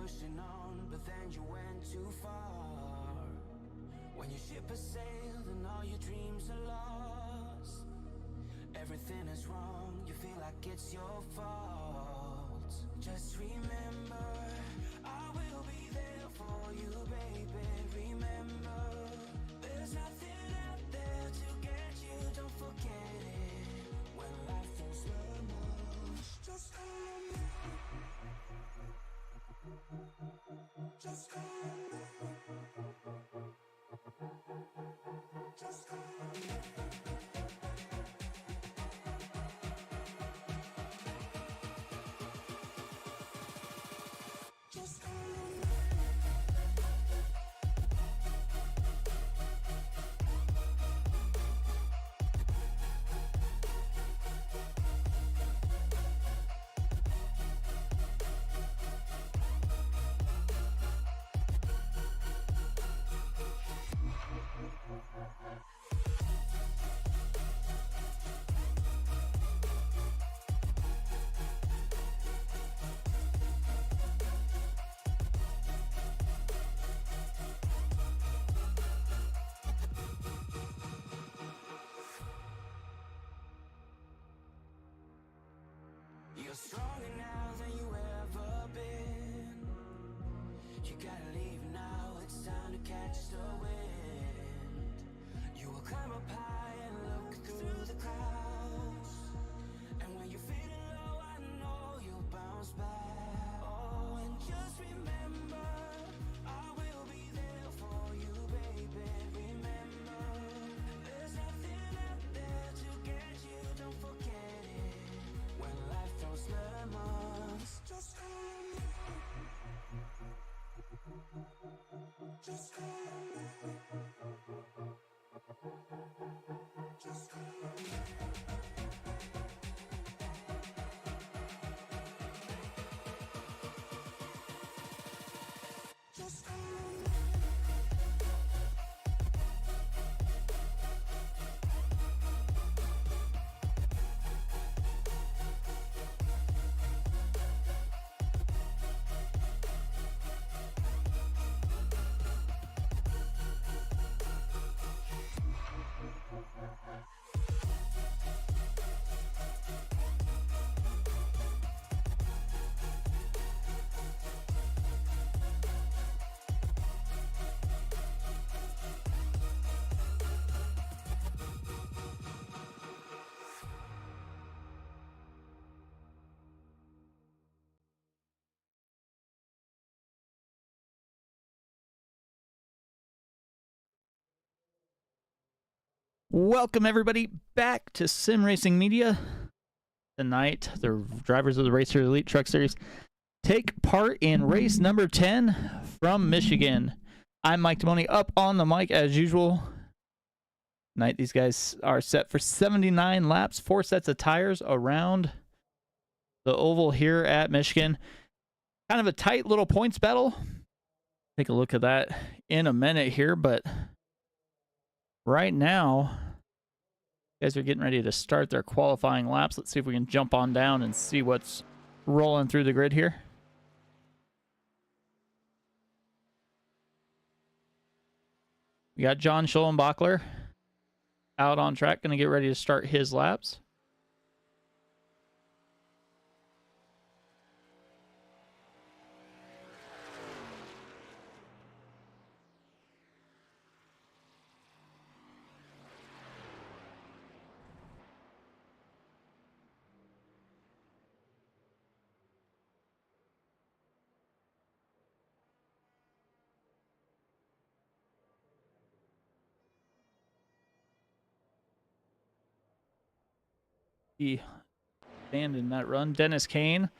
pushing on, but then you went too far. When your ship has sailed and all your dreams are lost, everything is wrong, you feel like it's your fault. Just remember, I will be there for you, baby. Remember, there's nothing out there to get you, don't forget it. When life throws lemons, just call me. Just call me. Just call me. Just call me. You're stronger now than you ever been. You gotta leave now, it's time to catch the wind. You will climb up high and look through the clouds, and when you're feeling low, I know you'll bounce back. Oh, and just remember, I will be there for you, baby. Remember, there's nothing out there to get you, don't forget it. When life throws lemons, just call me. Just call me. Just call me. Just call me. Welcome everybody back to Sim Racing Media. Tonight, the drivers of the Racer Elite Truck Series take part in race number 10 from Michigan. I'm Mike Timoni, up on the mic as usual. Tonight, these guys are set for 79 laps, 4 sets of tires around the oval here at Michigan. Kind of a tight little points battle. Take a look at that in a minute here, but right now, guys are getting ready to start their qualifying laps. Let's see if we can jump on down and see what's rolling through the grid here. We got John Schollenbachler out on track, going to get ready to start his laps. He abandoned that run. Dennis Kane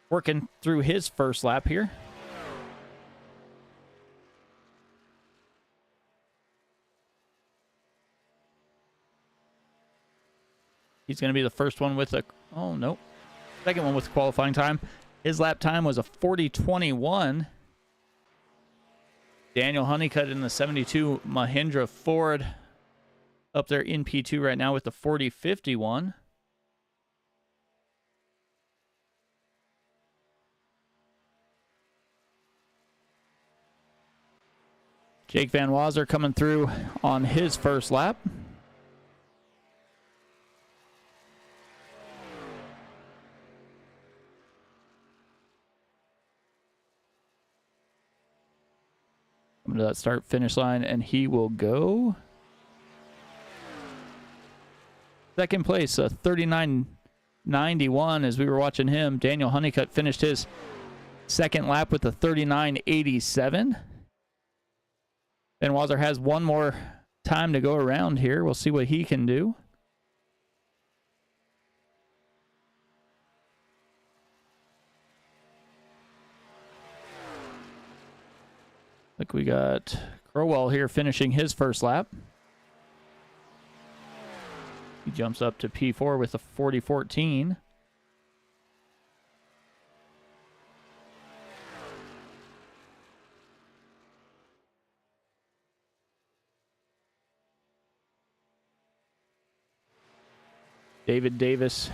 working through his first lap here. He's going to be the first one with a... Oh, no. Second one with qualifying time. His lap time was a 40:21. Daniel Honeycutt in the 72 Mahindra Ford up there in P2 right now with the 40:51. Jake Van Wazer coming through on his first lap. Coming to that start finish line, and he will go second place, 39.91 as we were watching him. Daniel Honeycutt finished his second lap with a 39.87. Van Wazer has one more time to go around here. We'll see what he can do. Like we got Crowell here finishing his first lap. He jumps up to P4 with a 40.14. David Davis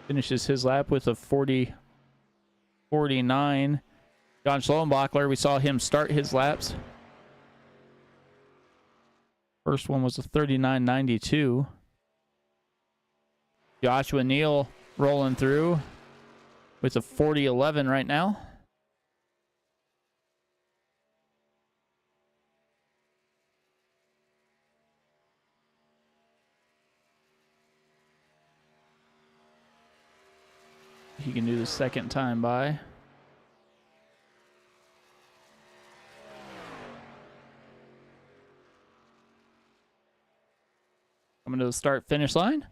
finishes his lap with a 40.49. John Schloenbachler, we saw him start his laps. First one was a 39.92. Joshua Neal rolling through with a 40.11 right now. He can do the second time by. Coming to the start finish line.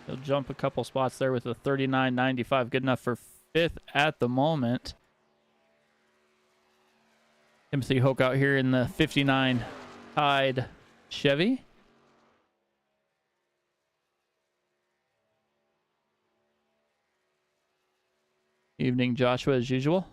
He'll jump a couple spots there with a 39.95. Good enough for fifth at the moment. Timothy Hoke out here in the 59 Tide Chevy. Evening, Joshua, as usual.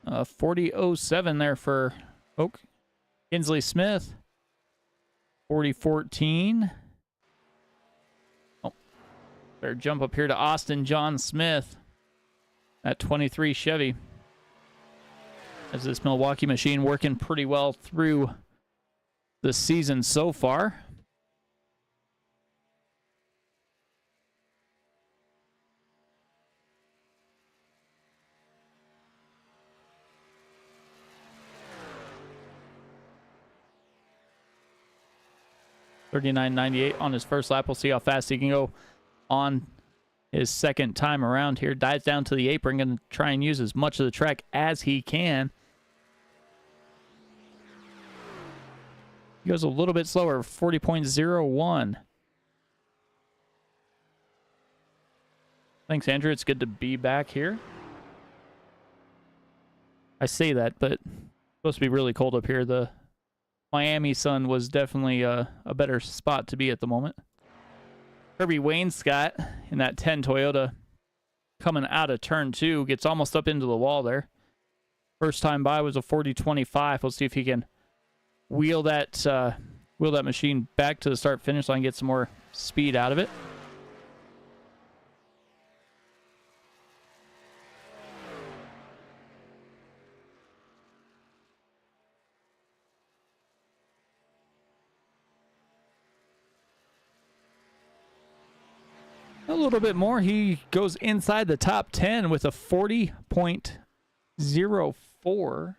A 40.07 there for Hoke. Kinsley Smith, 40.14. Oh, better jump up here to Austin John Smith at 23 Chevy. As this Milwaukee machine working pretty well through the season so far. $39.98 on his first lap. We'll see how fast he can go on his second time around here. Dives down to the apron. Going to try and use as much of the track as he can. He goes a little bit slower, 40.01. Thanks, Andrew. It's good to be back here. I say that, but it's supposed to be really cold up here. The Miami sun was definitely a better spot to be at the moment. Kirby Wainscott in that 10 Toyota coming out of turn 2 gets almost up into the wall there. First time by was a 40.25. We'll see if he can wheel that machine back to the start finish line, get some more speed out of it. A little bit more. He goes inside the top 10 with a 40.04.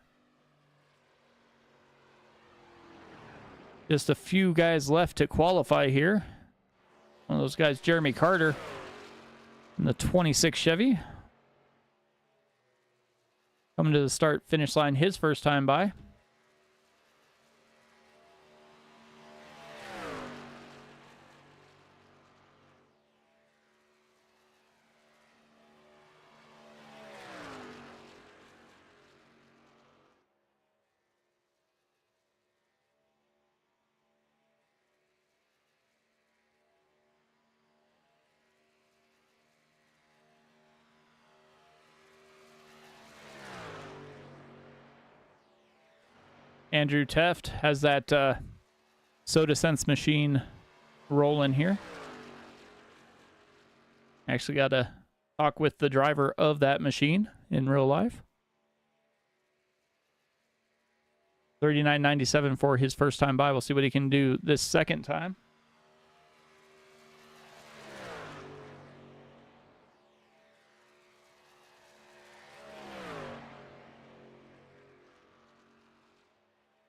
Just a few guys left to qualify here. One of those guys, Jeremy Carter, in the 26 Chevy. Coming to the start finish line his first time by. Andrew Teft has that soda sense machine rolling here. Actually got to talk with the driver of that machine in real life. 39.97 for his first time by. We'll see what he can do this second time.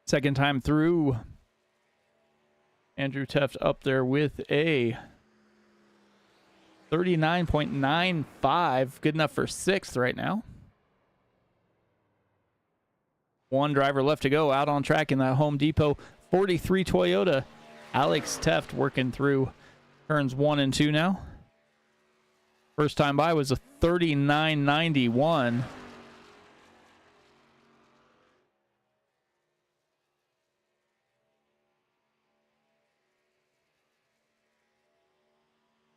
Second time through. Andrew Teft up there with a 39.95. Good enough for sixth right now. One driver left to go out on track in that Home Depot 43 Toyota. Alex Teft working through turns 1 and 2 now. First time by was a 39.91.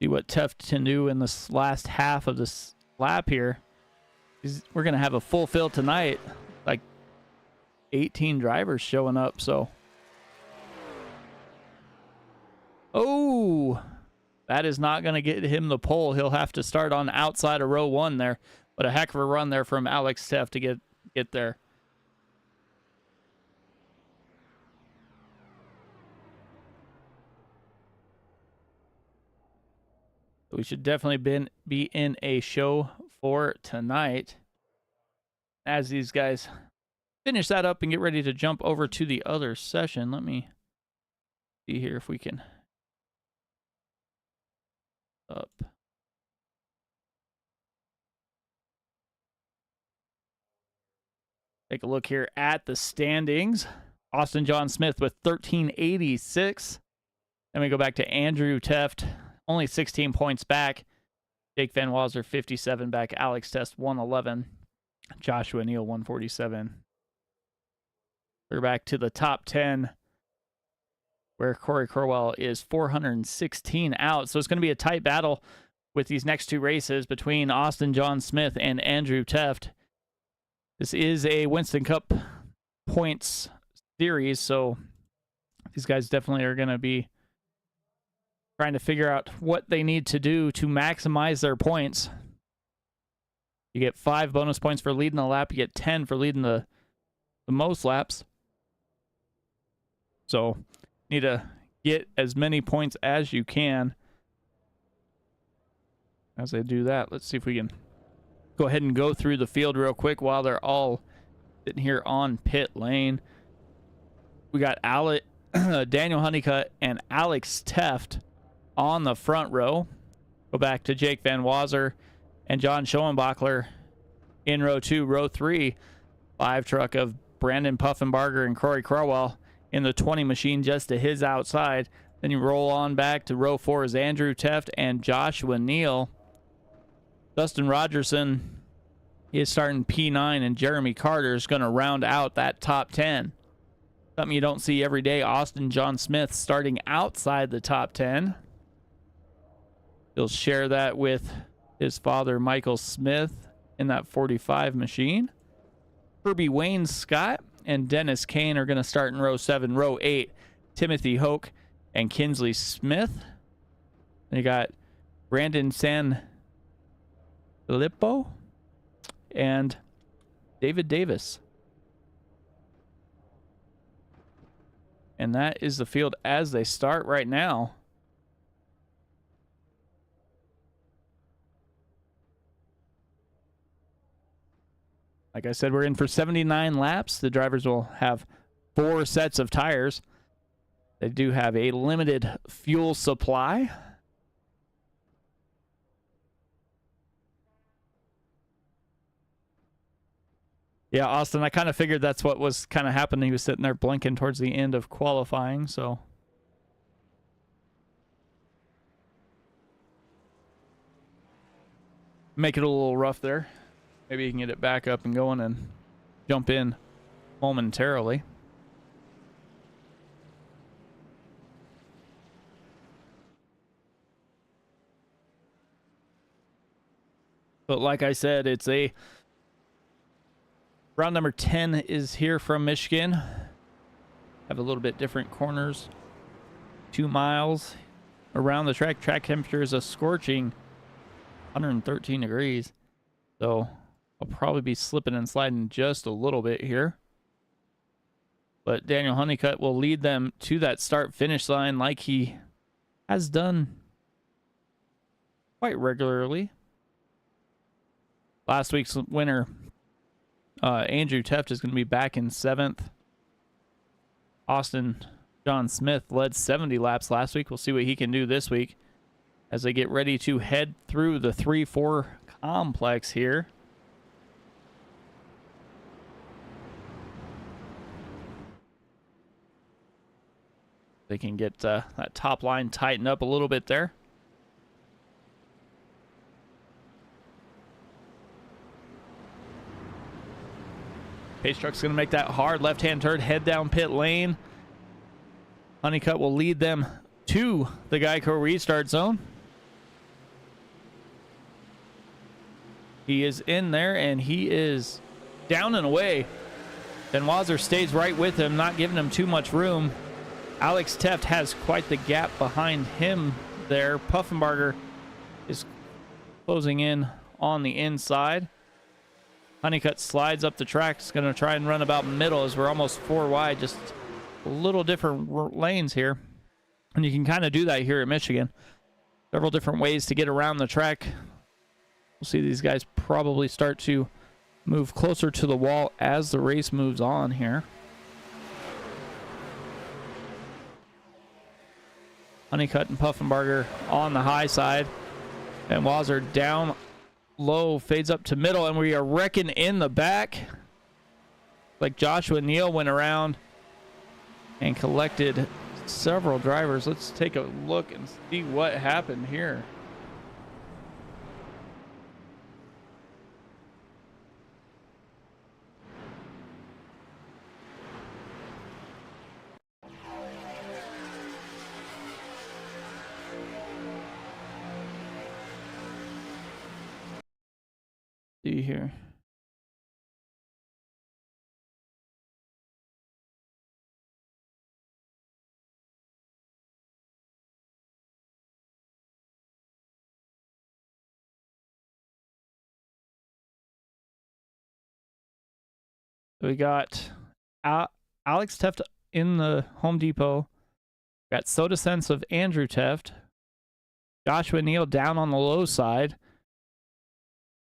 See what Teft can do in this last half of this lap here. We're going to have a full field tonight. Like 18 drivers showing up, so. Oh, that is not going to get him the pole. He'll have to start on outside of row 1 there. But a heck of a run there from Alex Teft to get there. We should definitely be in a show for tonight as these guys finish that up and get ready to jump over to the other session. Let me see here if we can up. Take a look here at the standings. Austin John Smith with 1386. Then we go back to Andrew Teft, only 16 points back. Jake Van Wazzer, 57 back. Alex Teft, 111. Joshua Neal, 147. We're back to the top 10, where Corey Corwell is 416 out. So it's going to be a tight battle with these next two races between Austin John Smith and Andrew Teft. This is a Winston Cup points series, so these guys definitely are going to be trying to figure out what they need to do to maximize their points. You get 5 bonus points for leading the lap. You get 10 for leading the most laps. So need to get as many points as you can. As they do that, let's see if we can go ahead and go through the field real quick while they're all sitting here on pit lane. We got Daniel Honeycutt and Alex Teft on the front row. Go back to Jake Van Wazzer and John Schoenbachler in row 2. Row 3, 5 truck of Brandon Puffenbarger and Corey Crowell in the 20 machine just to his outside. Then you roll on back to row 4 is Andrew Teft and Joshua Neal. Dustin Rogerson is starting P9, and Jeremy Carter is going to round out that top 10. Something you don't see every day. Austin John Smith starting outside the top 10. He'll share that with his father, Michael Smith, in that 45 machine. Kirby Wayne Scott and Dennis Kane are going to start in row 7. Row 8, Timothy Hoke and Kinsley Smith. Then you got Brandon San Filippo and David Davis. And that is the field as they start right now. Like I said, we're in for 79 laps. The drivers will have 4 sets of tires. They do have a limited fuel supply. Yeah, Austin, I kind of figured that's what was kind of happening. He was sitting there blinking towards the end of qualifying, so. Make it a little rough there. Maybe you can get it back up and going and jump in momentarily. But like I said, it's a round number 10 is here from Michigan. have a little bit different corners. 2 miles around the track. Track temperature is a scorching 113 degrees. So I'll probably be slipping and sliding just a little bit here. But Daniel Honeycutt will lead them to that start-finish line like he has done quite regularly. Last week's winner, Andrew Teft, is going to be back in 7th. Austin John Smith led 70 laps last week. We'll see what he can do this week as they get ready to head through the 3-4 complex here. They can get that top line tightened up a little bit there. Pace Truck's going to make that hard left-hand turn, head down pit lane. Honeycutt will lead them to the Geico restart zone. He is in there, and he is down and away. Benoit stays right with him, not giving him too much room. Alex Teft has quite the gap behind him there. Puffenbarger is closing in on the inside. Honeycutt slides up the track. Is going to try and run about middle as we're almost 4 wide. Just a little different lanes here. And you can kind of do that here at Michigan. Several different ways to get around the track. We'll see these guys probably start to move closer to the wall as the race moves on here. Honeycutt and Puffenbarger on the high side. And Wazzer down low, fades up to middle, and we are wrecking in the back. Like Joshua Neal went around and collected several drivers. Let's take a look and see what happened here. See here. We got Alex Teft in the Home Depot. Got Soda Sense of Andrew Teft. Joshua Neal down on the low side.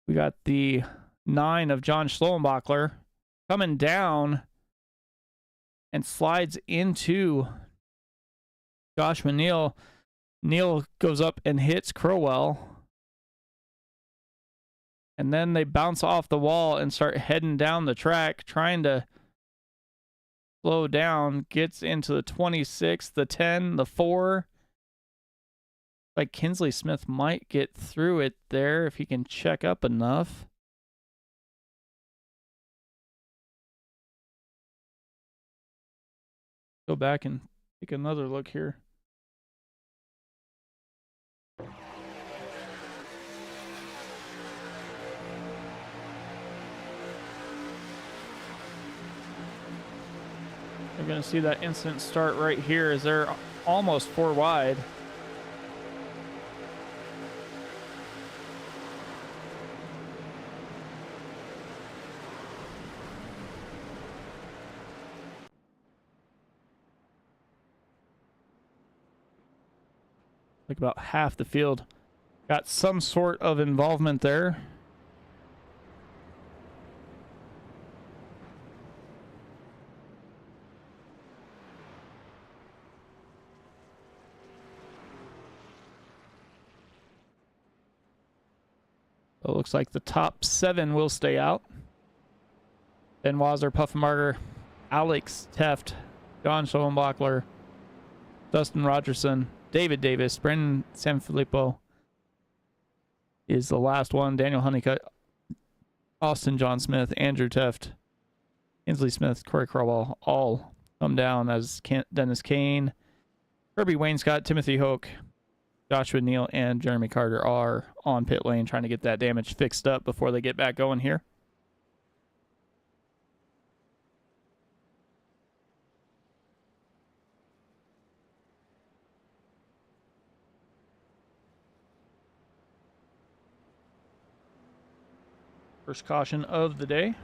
We got the 9 of John Schloenbachler coming down and slides into Joshua Neal. Neal goes up and hits Crowell. And then they bounce off the wall and start heading down the track, trying to slow down. Gets into the 26, the 10, the 4. Like Kinsley Smith might get through it there if he can check up enough. Go back and take another look here. We're going to see that instant start right here as they're almost 4 wide. Like about half the field got some sort of involvement there. So it looks like the top 7 will stay out. Ben Wazzer, Puffenbarger, Alex Teft, John Schoenbachler, Dustin Rogerson, David Davis, Brendan Sanfilippo is the last one. Daniel Honeycutt, Austin John Smith, Andrew Teft, Kinsley Smith, Corey Crowell all come down as Dennis Kane, Kirby Wainscott, Timothy Hoke, Joshua Neal, and Jeremy Carter are on pit lane trying to get that damage fixed up before they get back going here. First caution of the day.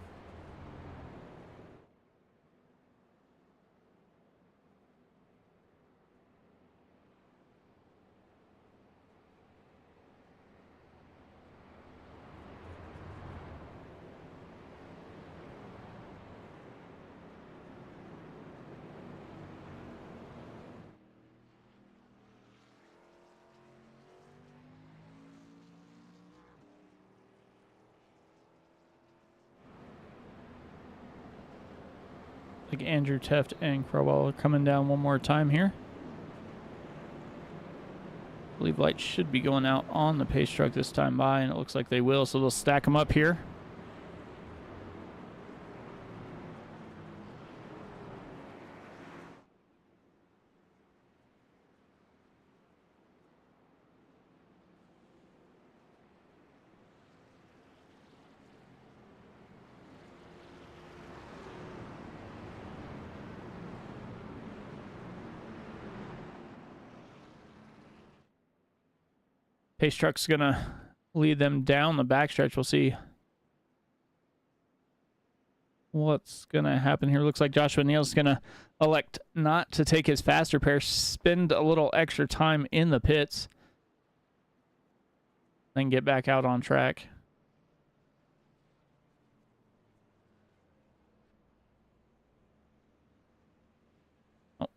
Like Andrew Teft and Crowell are coming down one more time here. I believe lights should be going out on the pace truck this time by, and it looks like they will, so they'll stack them up here. Pace truck's gonna lead them down the backstretch. We'll see what's gonna happen here. Looks like Joshua Neal's gonna elect not to take his faster pair, spend a little extra time in the pits, then get back out on track. Oh,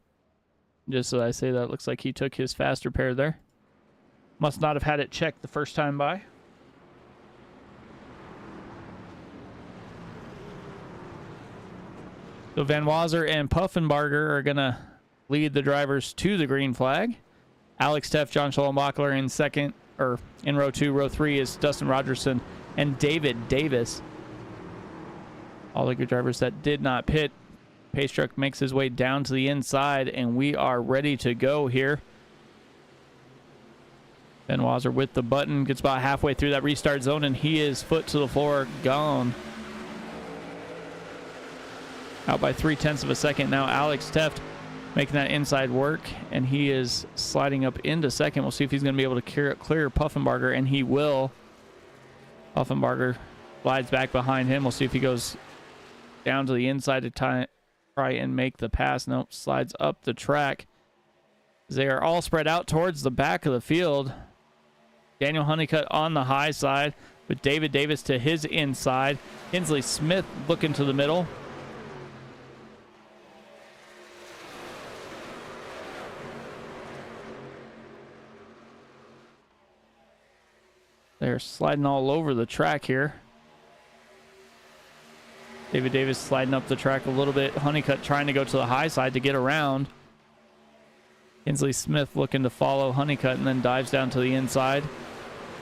just as I say that, looks like he took his faster pair there. Must not have had it checked the first time by. So Van Wazer and Puffenbarger are going to lead the drivers to the green flag. Alex Teff, John Schollenbachler in second, or in row 2. Row 3 is Dustin Rogerson and David Davis. All the good drivers that did not pit. Pace truck makes his way down to the inside, and we are ready to go here. Van Wazer with the button, gets about halfway through that restart zone, and he is foot to the floor, gone. Out by 0.3 of a second now. Alex Teft making that inside work, and he is sliding up into second. We'll see if he's going to be able to clear Puffenbarger, and he will. Puffenbarger slides back behind him. We'll see if he goes down to the inside to try and make the pass. Nope, slides up the track. They are all spread out towards the back of the field. Daniel Honeycutt on the high side with David Davis to his inside. Hensley Smith looking to the middle. They're sliding all over the track here. David Davis sliding up the track a little bit. Honeycutt trying to go to the high side to get around. Hensley Smith looking to follow Honeycutt and then dives down to the inside.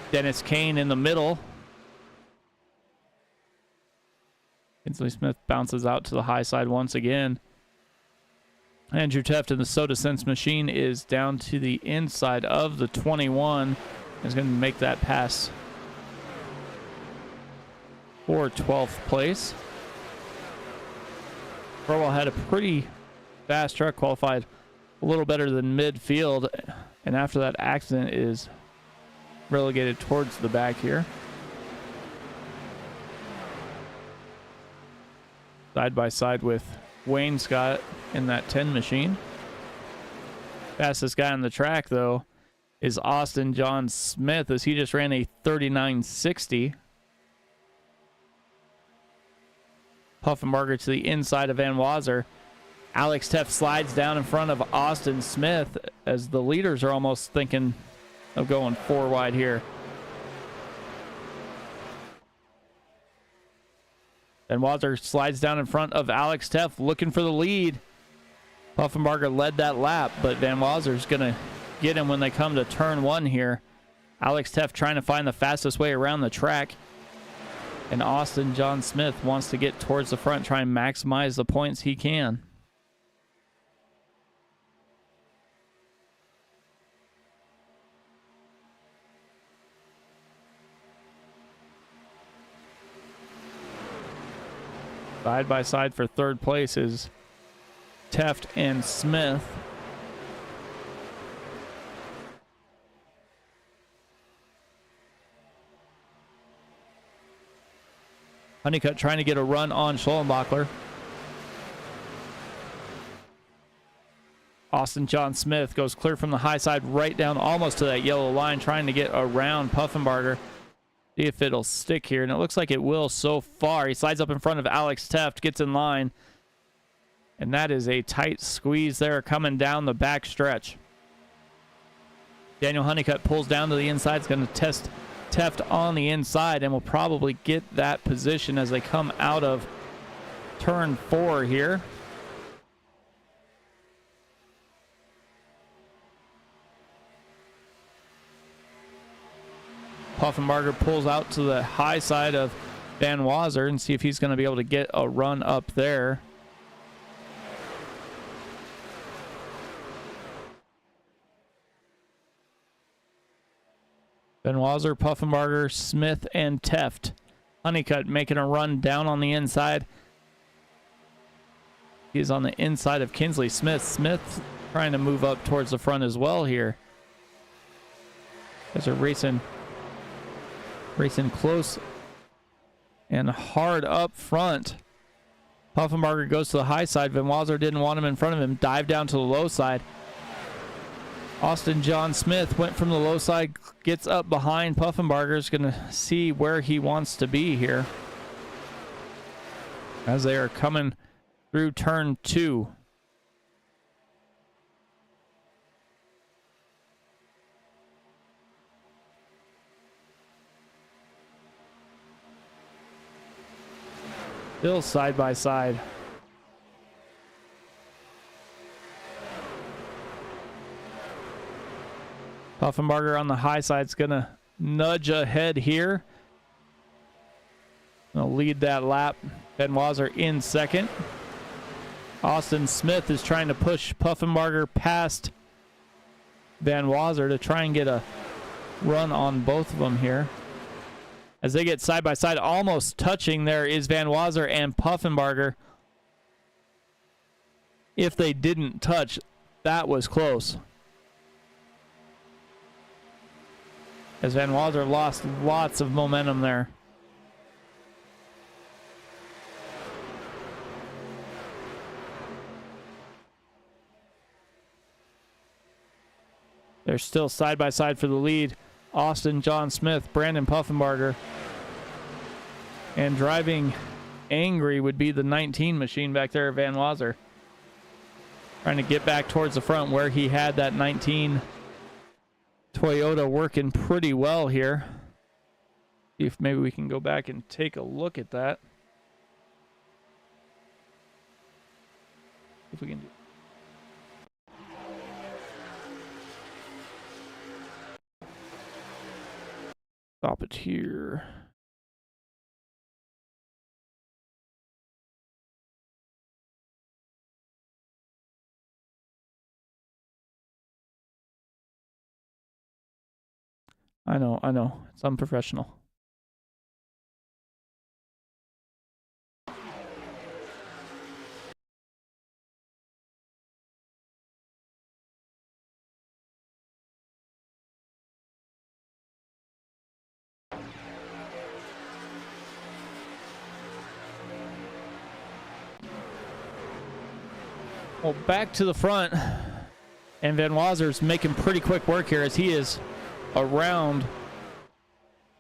Dennis Kane in the middle. Hensley Smith bounces out to the high side once again. Andrew Teft in the Soda Sense machine is down to the inside of the 21. Is going to make that pass for 12th place. Crowell had a pretty fast truck, qualified a little better than midfield, and after that accident is relegated towards the back here. Side by side with Wayne Scott in that 10 machine. Fastest guy on the track, though, is Austin John Smith, as he just ran a 39.60. Puffenbarger to the inside of Van Wazer. Alex Teff slides down in front of Austin Smith as the leaders are almost thinking of going 4 wide here. Van Wazer slides down in front of Alex Teff looking for the lead. Puffenbarger led that lap, but Van Wazer's going to get him when they come to turn 1 here. Alex Teff trying to find the fastest way around the track. And Austin John Smith wants to get towards the front, try and maximize the points he can. Side by side for third place is Teft and Smith. Honeycutt trying to get a run on Schollenbachler. Austin John Smith goes clear from the high side right down almost to that yellow line, trying to get around Puffenbarger. See if it'll stick here, and it looks like it will so far. He slides up in front of Alex Teft, gets in line, and that is a tight squeeze there coming down the back stretch. Daniel Honeycutt pulls down to the inside. It's going to test Teft on the inside, and will probably get that position as they come out of turn 4 here. Puffenbarger pulls out to the high side of Van Wazer and see if he's going to be able to get a run up there. Van Wazer, Puffenbarger, Smith, and Teft. Honeycutt making a run down on the inside. He's on the inside of Kinsley Smith. Smith trying to move up towards the front as well here. As they're racing close and hard up front. Puffenbarger goes to the high side. Van Wazer didn't want him in front of him. Dive down to the low side. Austin John Smith went from the low side, gets up behind Puffenbarger. Is going to see where he wants to be here as they are coming through turn 2. Still side by side. Puffenbarger on the high side is going to nudge ahead here. Gonna lead that lap. Van Wazer in second. Austin Smith is trying to push Puffenbarger past Van Wazer to try and get a run on both of them here. As they get side by side, almost touching, there is Van Wazer and Puffenbarger. If they didn't touch, that was close. As Van Wazer lost lots of momentum there. They're still side by side for the lead. Austin John Smith, Brandon Puffenbarger. And driving angry would be the 19 machine back there, Van Wazer. Trying to get back towards the front where he had that 19 Toyota working pretty well here. See if maybe we can go back and take a look at that. If we can do. Stop it here. I know. It's unprofessional. Well, back to the front. And Van Wazer's making pretty quick work here as he is around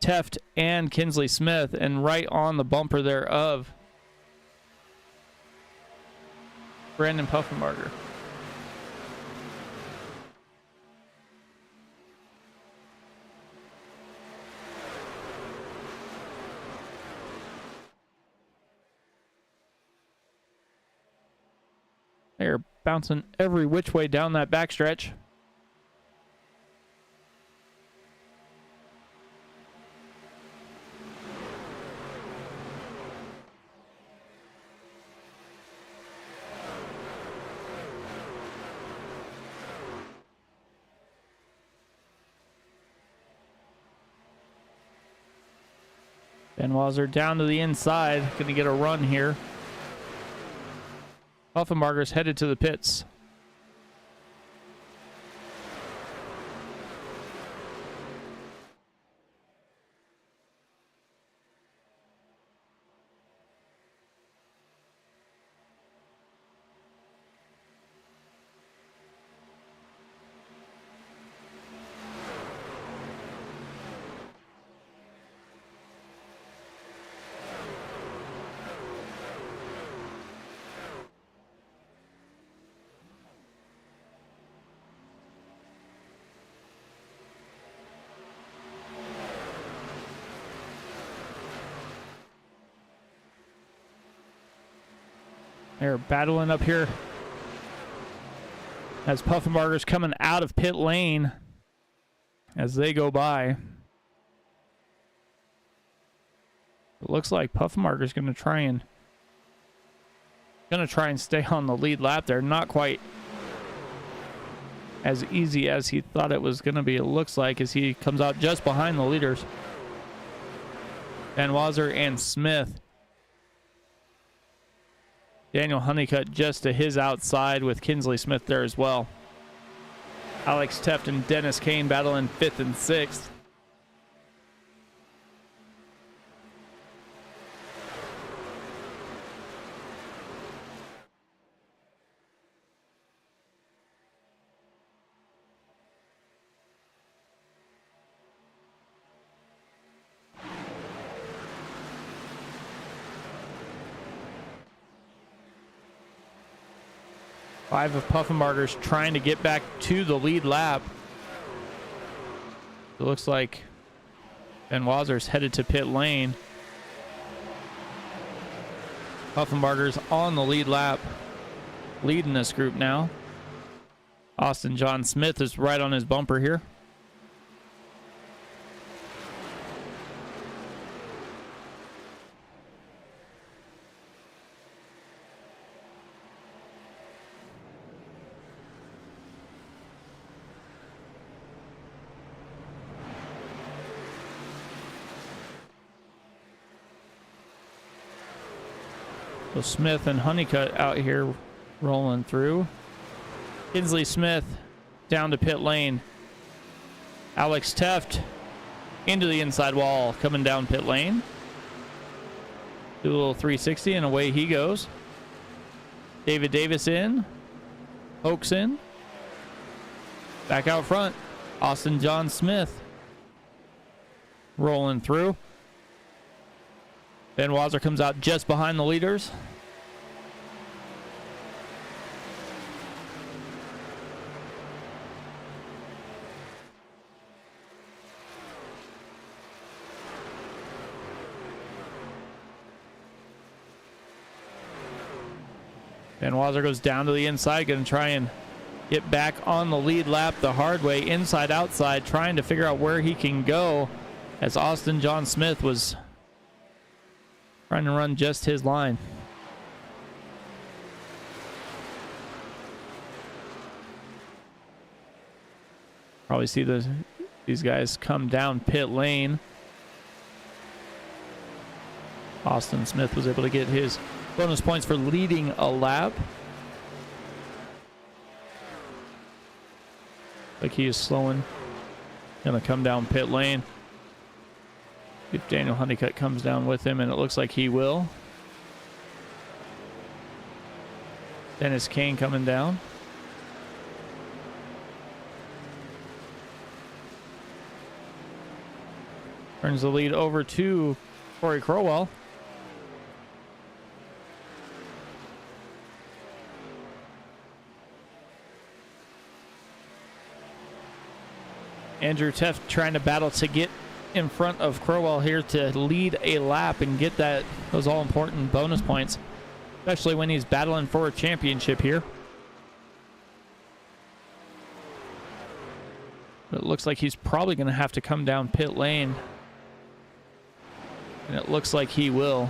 Teft and Kinsley Smith and right on the bumper there of Brandon Puffenbarger. They're bouncing every which way down that backstretch. Van Wazer down to the inside, going to get a run here. Puffenbarger's headed to the pits. They're battling up here as Puffenbarger's coming out of pit lane as they go by. It looks like Puffenbarger's going to try and stay on the lead lap there. Not quite as easy as he thought it was going to be. It looks like as he comes out just behind the leaders. Van Wazer and Smith. Daniel Honeycutt just to his outside with Kinsley Smith there as well. Alex Teft and Dennis Kane battling 5th and 6th. Five of Puffenbarger's trying to get back to the lead lap. It looks like Van Wazer's headed to pit lane. Puffenbarger's on the lead lap, leading this group now. Austin John Smith is right on his bumper here. So Smith and Honeycutt out here rolling through. Kinsley Smith down to pit lane. Alex Teft into the inside wall, coming down pit lane. Do a little 360 and away he goes. David Davis in. Oaks in. Back out front. Austin John Smith rolling through. Van Wazer comes out just behind the leaders. Van Wazer goes down to the inside, going to try and get back on the lead lap the hard way, inside outside, trying to figure out where he can go as Austin John Smith was trying to run just his line. Probably see these guys come down pit lane. Austin Smith was able to get his bonus points for leading a lap. Like he is slowing. Gonna come down pit lane. If Daniel Honeycutt comes down with him, and it looks like he will. Dennis Kane coming down. Turns the lead over to Corey Crowell. Andrew Teft trying to battle to get in front of Crowell here to lead a lap and get those all-important bonus points, especially when he's battling for a championship here. But it looks like he's probably going to have to come down pit lane, and it looks like he will.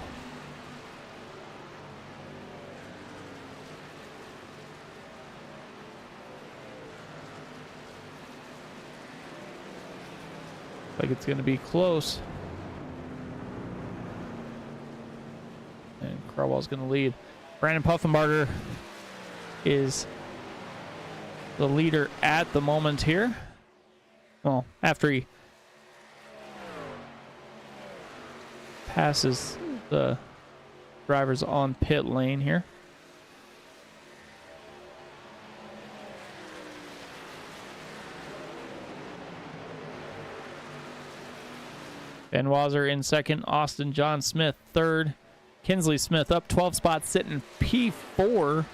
Like it's going to be close. And Crowell's going to lead. Brandon Puffenbarger is the leader at the moment here. Well, after he passes the drivers on pit lane here. Van Wazer in second. Austin John Smith third. Kinsley Smith up 12 spots, sitting P4.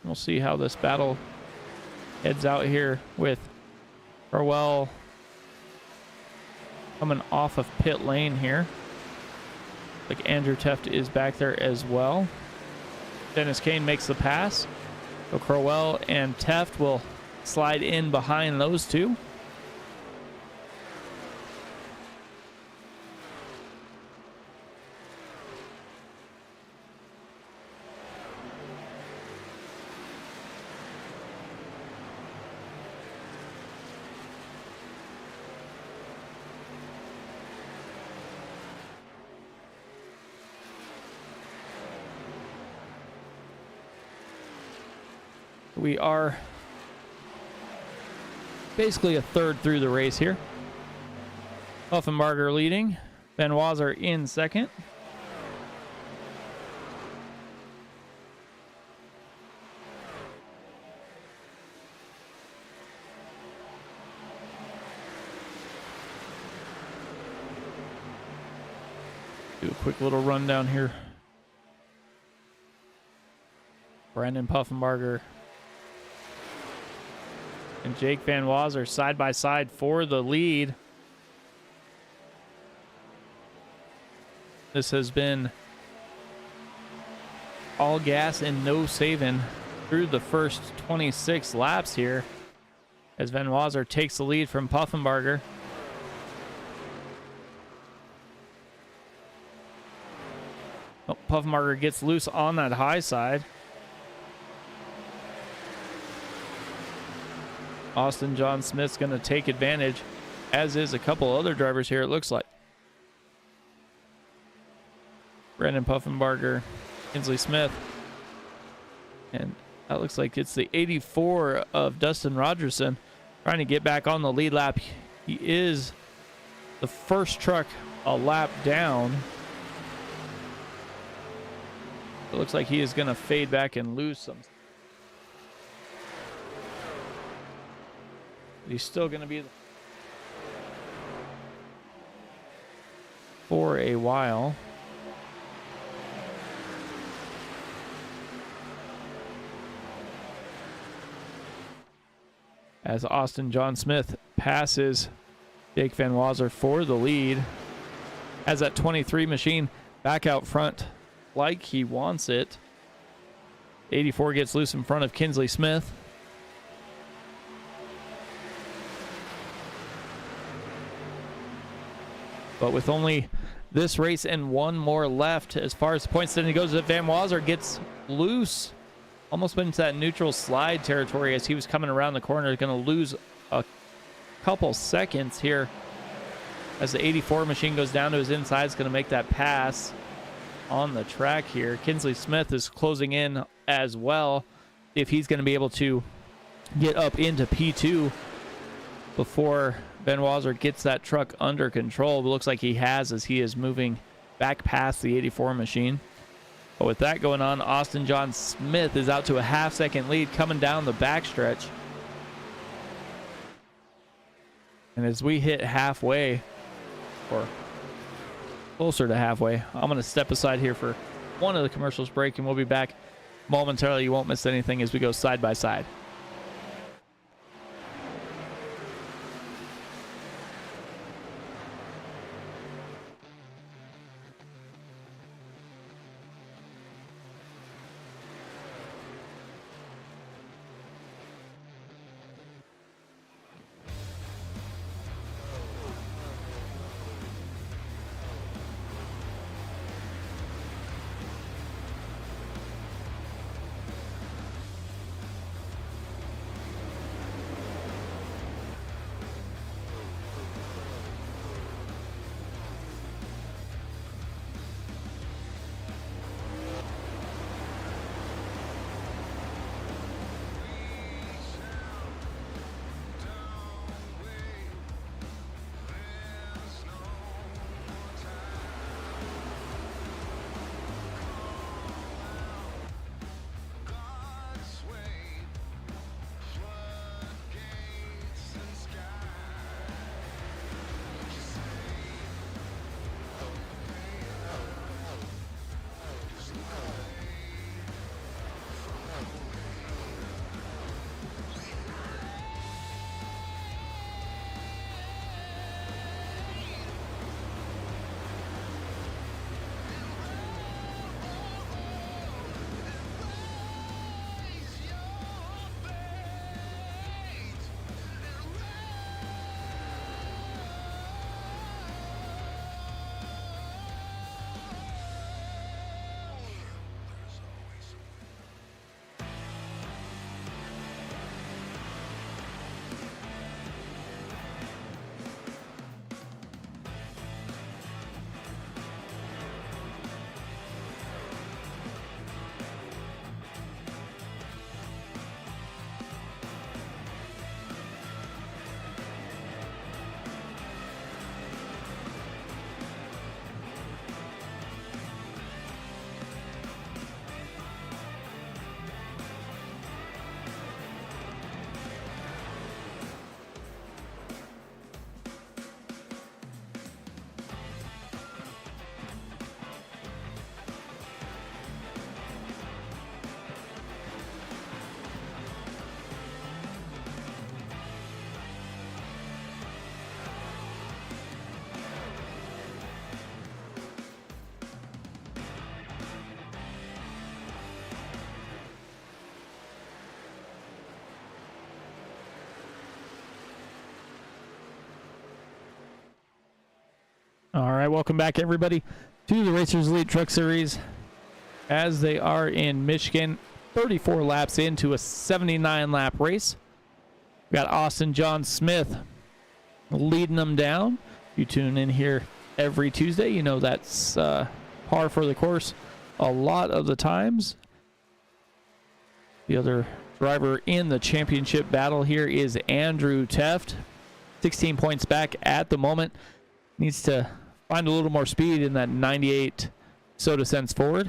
We'll see how this battle heads out here with Crowell coming off of pit lane here. Like Andrew Teft is back there as well. Dennis Kane makes the pass. So Crowell and Teft will slide in behind those two. We are basically a third through the race here. Puffenbarger leading. Van Wazer in second. Do a quick little rundown here. Brandon Puffenbarger and Jake Van Wazer side by side for the lead. This has been all gas and no saving through the first 26 laps here as Van Wazer takes the lead from Puffenbarger. Oh, Puffenbarger gets loose on that high side. Austin John Smith's going to take advantage, as is a couple other drivers here, it looks like. Brandon Puffenbarger, Kinsley Smith. And that looks like it's the 84 of Dustin Rogerson trying to get back on the lead lap. He is the first truck a lap down. It looks like he is going to fade back and lose some. But he's still going to be for a while. As Austin John Smith passes Jake Van Wazer for the lead. Has that 23 machine back out front like he wants it. 84 gets loose in front of Kinsley Smith. But with only this race and one more left, as far as the point standing goes, Van Wazer gets loose. Almost went into that neutral slide territory as he was coming around the corner. Going to lose a couple seconds here as the 84 machine goes down to his inside. It's going to make that pass on the track here. Kinsley Smith is closing in as well. If he's going to be able to get up into P2 before Van Wazer gets that truck under control. It looks like he has, as he is moving back past the 84 machine. But with that going on, Austin John Smith is out to a half-second lead coming down the backstretch. And as we hit halfway, or closer to halfway, I'm going to step aside here for one of the commercials break, and we'll be back momentarily. You won't miss anything as we go side by side. All right, welcome back, everybody, to the Racers Elite Truck Series as they are in Michigan, 34 laps into a 79-lap race. We got Austin John Smith leading them down. You tune in here every Tuesday, you know that's par for the course a lot of the times. The other driver in the championship battle here is Andrew Teft, 16 points back at the moment. Needs to find a little more speed in that 98 Soda Sense Forward.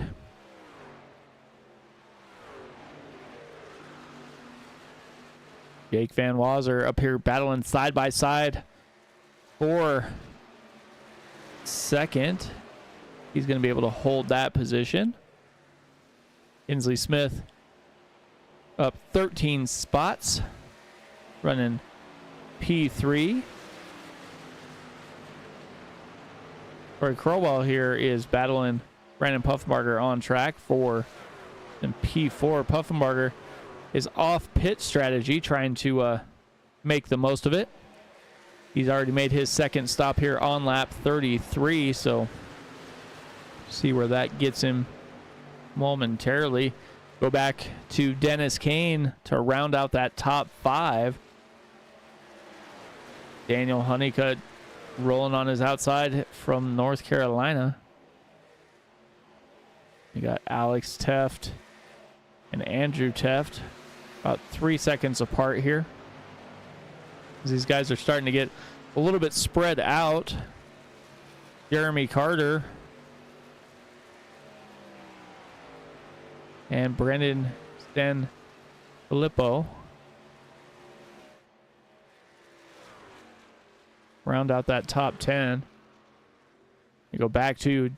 Jake Van Wazer up here battling side by side for second. He's going to be able to hold that position. Inslee Smith up 13 spots, running P3. Corey Crowell here is battling Brandon Puffenbarger on track for in P4. Puffenbarger is off pit strategy, trying to make the most of it. He's already made his second stop here on lap 33, so see where that gets him momentarily. Go back to Dennis Kane to round out that top 5. Daniel Honeycutt rolling on his outside from North Carolina. You got Alex Teft and Andrew Teft about 3 seconds apart here. These guys are starting to get a little bit spread out. Jeremy Carter and Brendan Stan Filippo round out that top 10. You go back to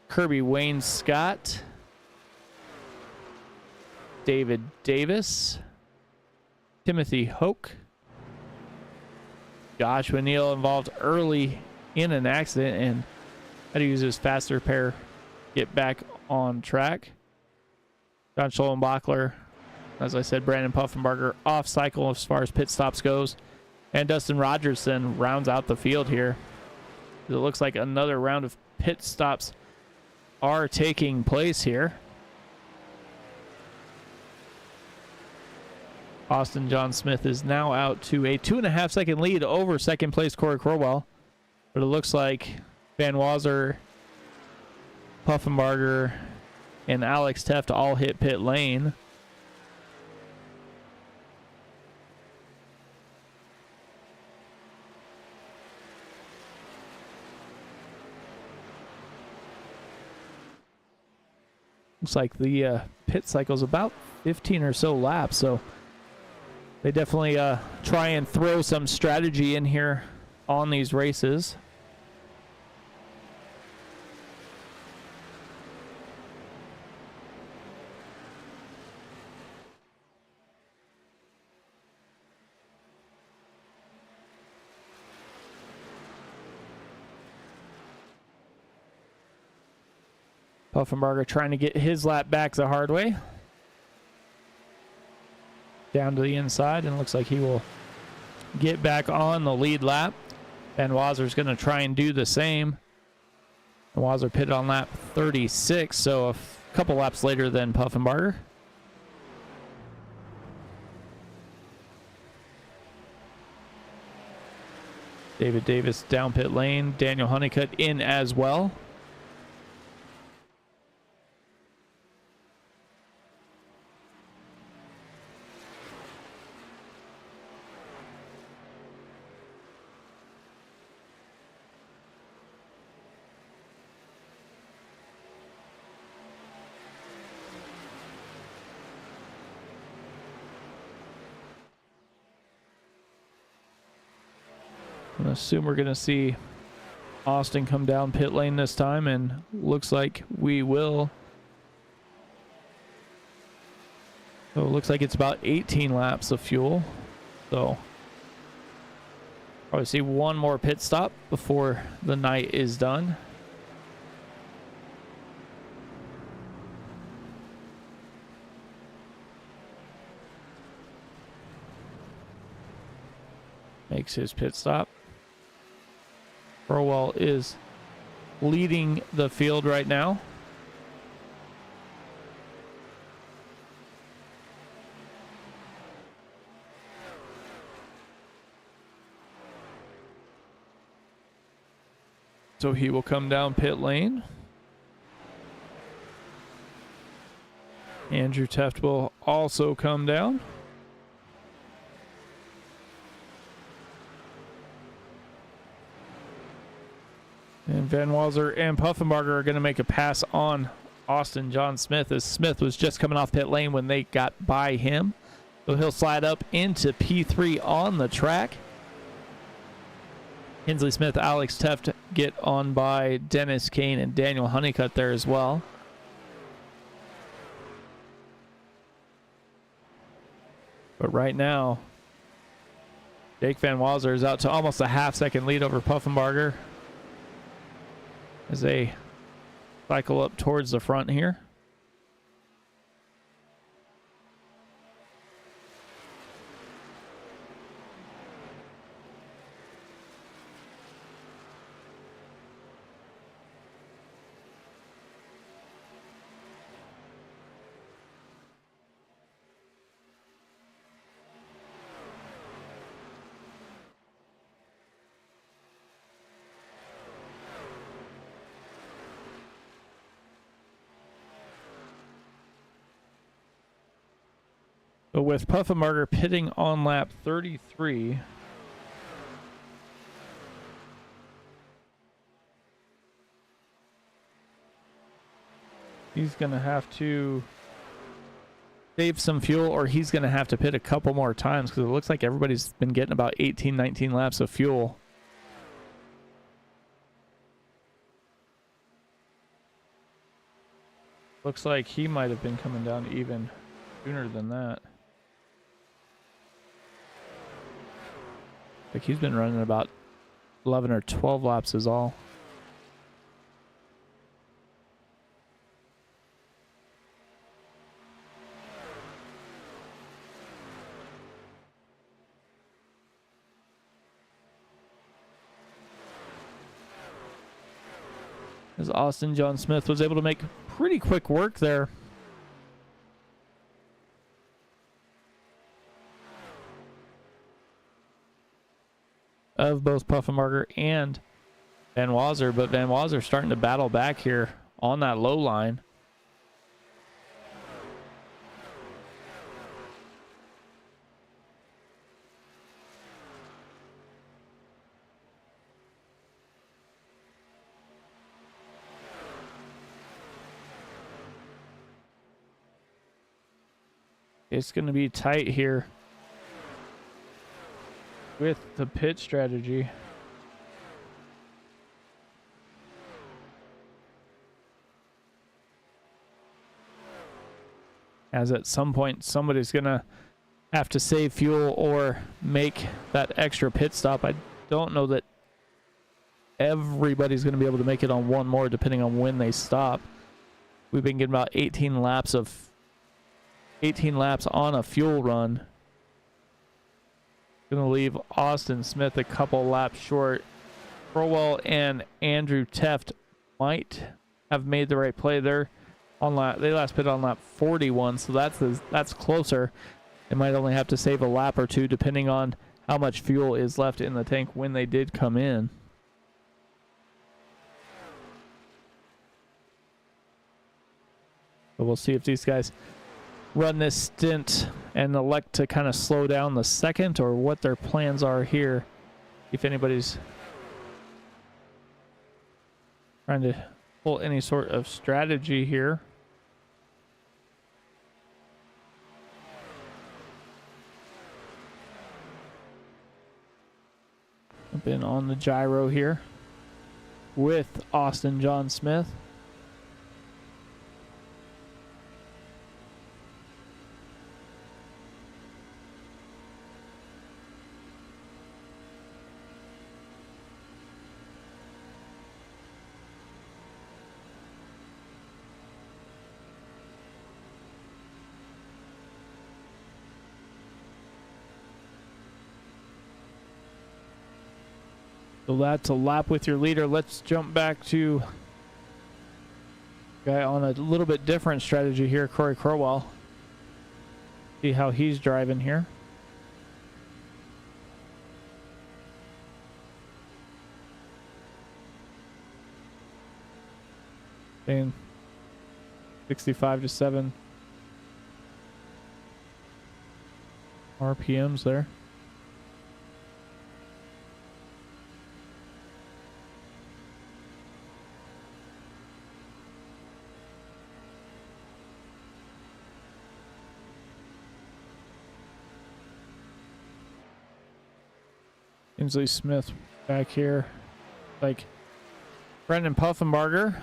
Kirby Wayne Scott, David Davis, Timothy Hoke, Joshua Neal involved early in an accident and had to use his fast repair, get back on track. John Schollenbachler, as I said, Brandon Puffenbarger off cycle as far as pit stops goes. And Dustin Rogerson rounds out the field here. It looks like another round of pit stops are taking place here. Austin John Smith is now out to a 2.5 second lead over second place Corey Crowell. But it looks like Van Wazer, Puffenbarger, and Alex Teft all hit pit lane. Looks like the pit cycle's about 15 or so laps, so they definitely try and throw some strategy in here on these races. Puffenbarger trying to get his lap back the hard way. Down to the inside, and looks like he will get back on the lead lap. Van Wazer's going to try and do the same. Van Wazer pitted on lap 36, so a couple laps later than Puffenbarger. David Davis down pit lane. Daniel Honeycutt in as well. I assume we're going to see Austin come down pit lane this time, and looks like we will. So it looks like it's about 18 laps of fuel. So probably see one more pit stop before the night is done. Makes his pit stop. Crowell is leading the field right now. So he will come down pit lane. Andrew Teft will also come down. And Van Walser and Puffenbarger are going to make a pass on Austin John Smith, as Smith was just coming off pit lane when they got by him. So he'll slide up into P3 on the track. Hensley Smith, Alex Teft get on by Dennis Kane and Daniel Honeycutt there as well. But right now, Jake Van Walser is out to almost a half-second lead over Puffenbarger as they cycle up towards the front here. But with Puffenbarger pitting on lap 33, he's going to have to save some fuel, or he's going to have to pit a couple more times, because it looks like everybody's been getting about 18, 19 laps of fuel. Looks like he might have been coming down even sooner than that. Like he's been running about 11 or 12 laps is all. As Austin John Smith was able to make pretty quick work there. Of both Puffenbarger and Van Walser, but Van Walser starting to battle back here on that low line. It's going to be tight here with the pit strategy. As at some point somebody's gonna have to save fuel or make that extra pit stop. I don't know that everybody's gonna be able to make it on one more depending on when they stop. We've been getting about 18 laps on a fuel run. Gonna leave Austin Smith a couple laps short. Crowell and Andrew Teft might have made the right play there. They last pit on lap 41, so that's closer. They might only have to save a lap or two depending on how much fuel is left in the tank when they did come in. But we'll see if these guys run this stint and elect to kind of slow down the second, or what their plans are here. If anybody's trying to pull any sort of strategy here. I've been on the gyro here with Austin John Smith. So that's a lap with your leader. Let's jump back to guy on a little bit different strategy here, Corey Crowell. See how he's driving here. Staying 65 to 7 RPMs there. Inslee Smith back here, like Brendan Puffenbarger.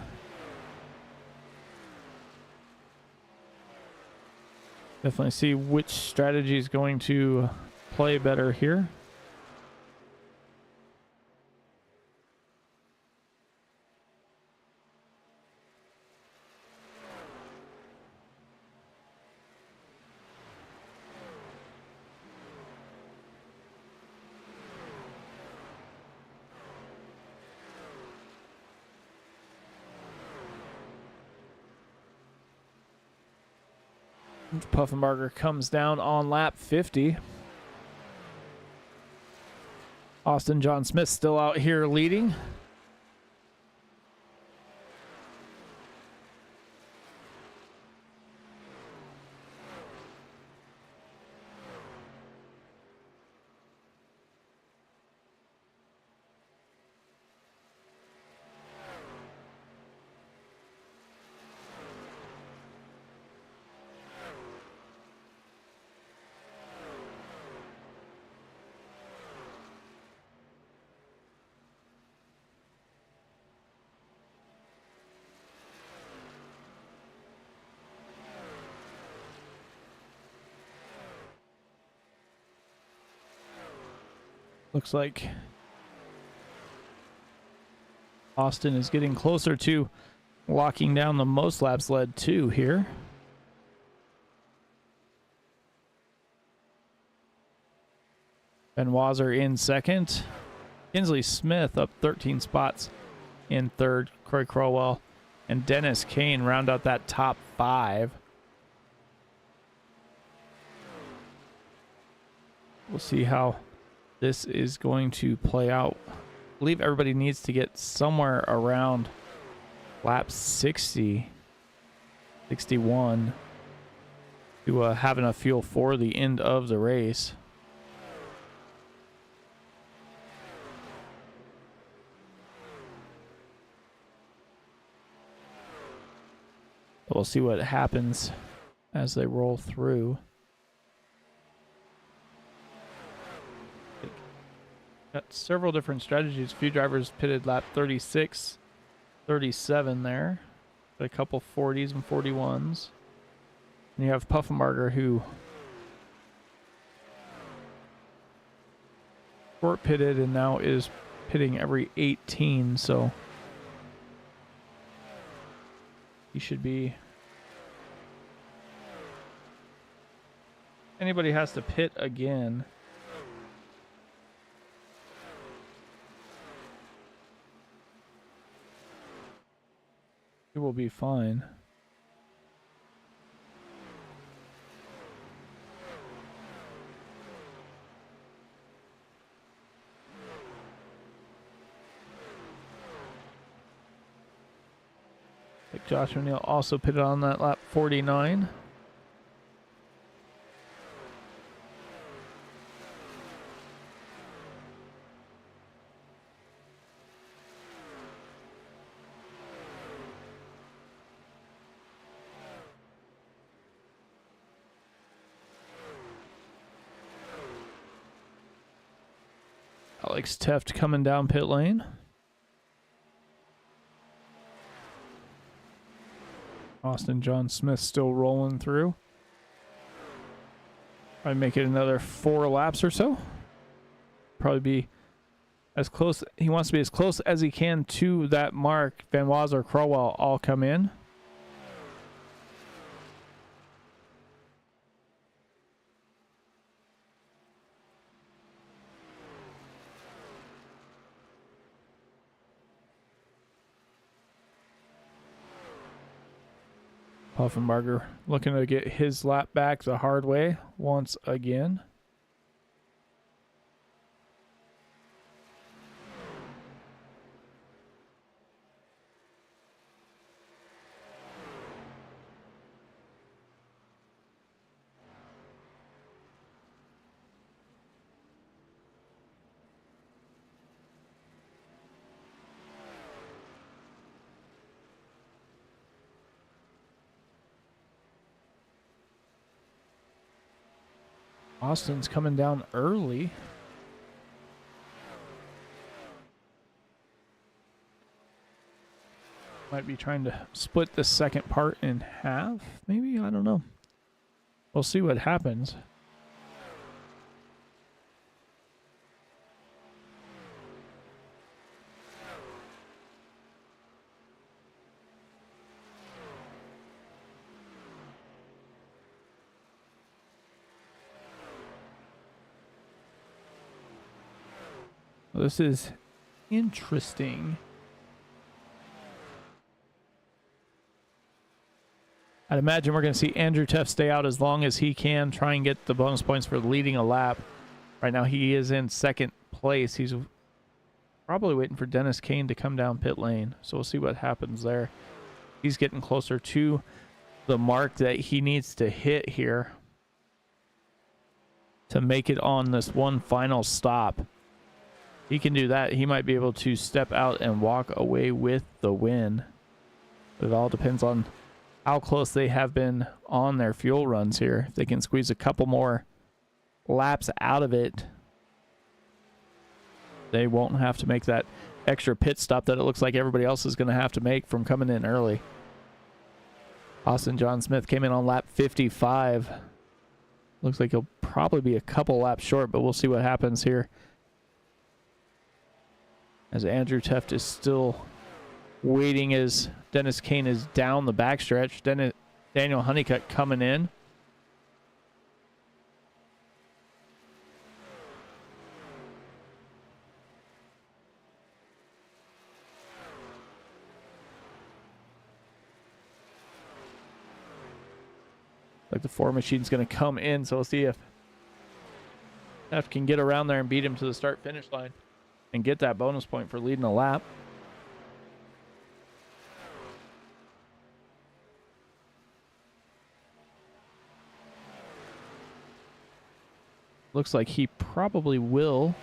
Definitely see which strategy is going to play better here. Puffenbarger comes down on lap 50. Austin John Smith still out here leading. Looks like Austin is getting closer to locking down the most laps led 2 here. Ben Wazer in second. Kinsley Smith up 13 spots in third. Corey Crowell and Dennis Kane round out that top 5. We'll see how this is going to play out. I believe everybody needs to get somewhere around lap 60, 61 to have enough fuel for the end of the race. We'll see what happens as they roll through. Got several different strategies. A few drivers pitted lap 36, 37 there. Got a couple 40s and 41s. And you have Puffenbarger who short pitted and now is pitting every 18, so he should be. Anybody has to pit again, it will be fine. Like Josh O'Neill also pitted on that lap 49. Alex Teft coming down pit lane. Austin John Smith still rolling through. Probably make it another 4 laps or so. Probably be as close. He wants to be as close as he can to that mark. Van Wazer, Crowell all come in. Puffenbarger looking to get his lap back the hard way once again. Austin's coming down early. Might be trying to split the second part in half, maybe? I don't know. We'll see what happens. This is interesting. I'd imagine we're going to see Andrew Teff stay out as long as he can, try and get the bonus points for leading a lap. Right now he is in second place. He's probably waiting for Dennis Kane to come down pit lane. So we'll see what happens there. He's getting closer to the mark that he needs to hit here to make it on this one final stop. He can do that. He might be able to step out and walk away with the win. But it all depends on how close they have been on their fuel runs here. If they can squeeze a couple more laps out of it, they won't have to make that extra pit stop that it looks like everybody else is going to have to make from coming in early. Austin John Smith came in on lap 55. Looks like he'll probably be a couple laps short, but we'll see what happens here. As Andrew Teff is still waiting as Dennis Kane is down the backstretch. Daniel Honeycutt coming in. Like the Ford machine's going to come in, so we'll see if Teff can get around there and beat him to the start-finish line and get that bonus point for leading a lap. Looks like he probably will.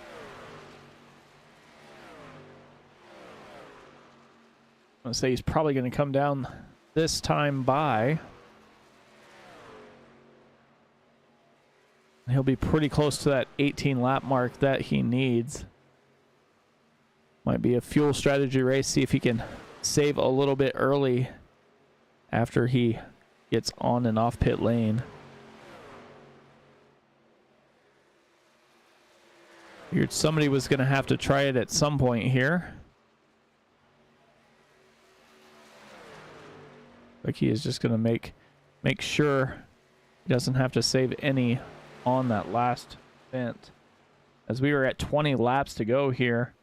I'm going to say he's probably going to come down this time by. He'll be pretty close to that 18 lap mark that he needs. Might be a fuel strategy race. See if he can save a little bit early after he gets on and off pit lane. Figured somebody was going to have to try it at some point here. Like he is just going to make sure he doesn't have to save any on that last vent. As we were at 20 laps to go here.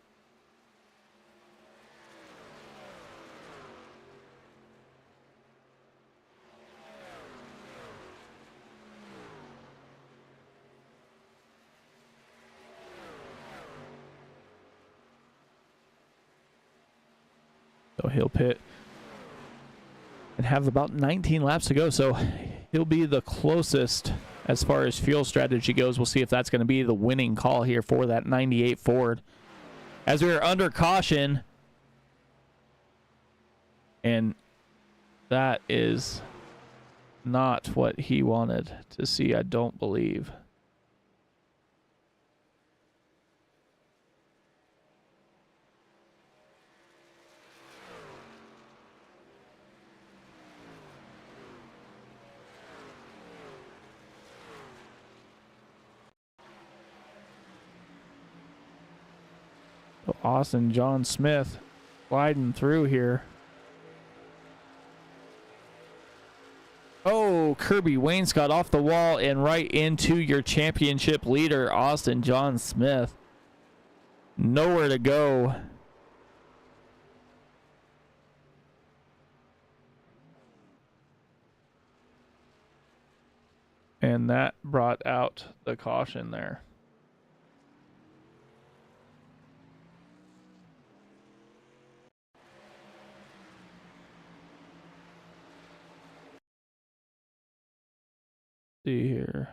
So he'll pit and have about 19 laps to go. So he'll be the closest as far as fuel strategy goes. We'll see if that's going to be the winning call here for that 98 Ford. As we are under caution, and that is not what he wanted to see, I don't believe. Austin John Smith sliding through here. Oh, Kirby Wainscott off the wall and right into your championship leader, Austin John Smith. Nowhere to go. And that brought out the caution there. See here.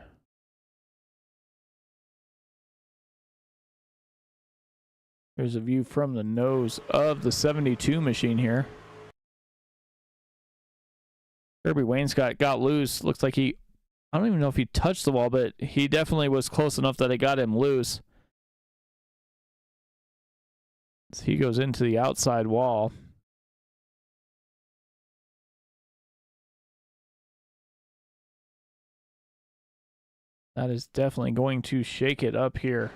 Here's a view from the nose of the 72 machine here. Kirby Wainscott got loose. Looks like I don't even know if he touched the wall, but he definitely was close enough that it got him loose. So he goes into the outside wall. That is definitely going to shake it up here.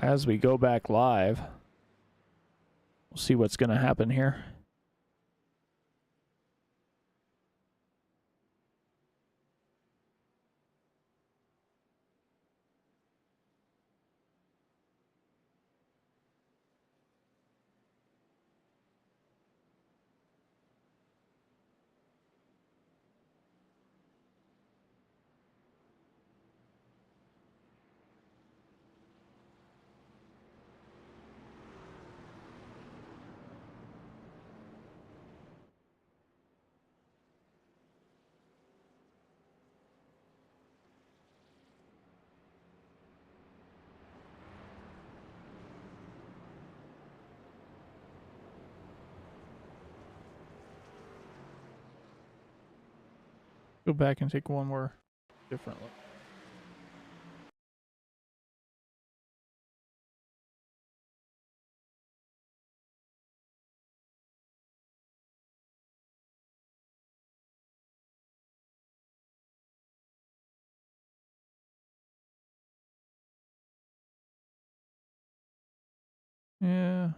As we go back live, we'll see what's going to happen here. Go back and take one more different look. Yeah.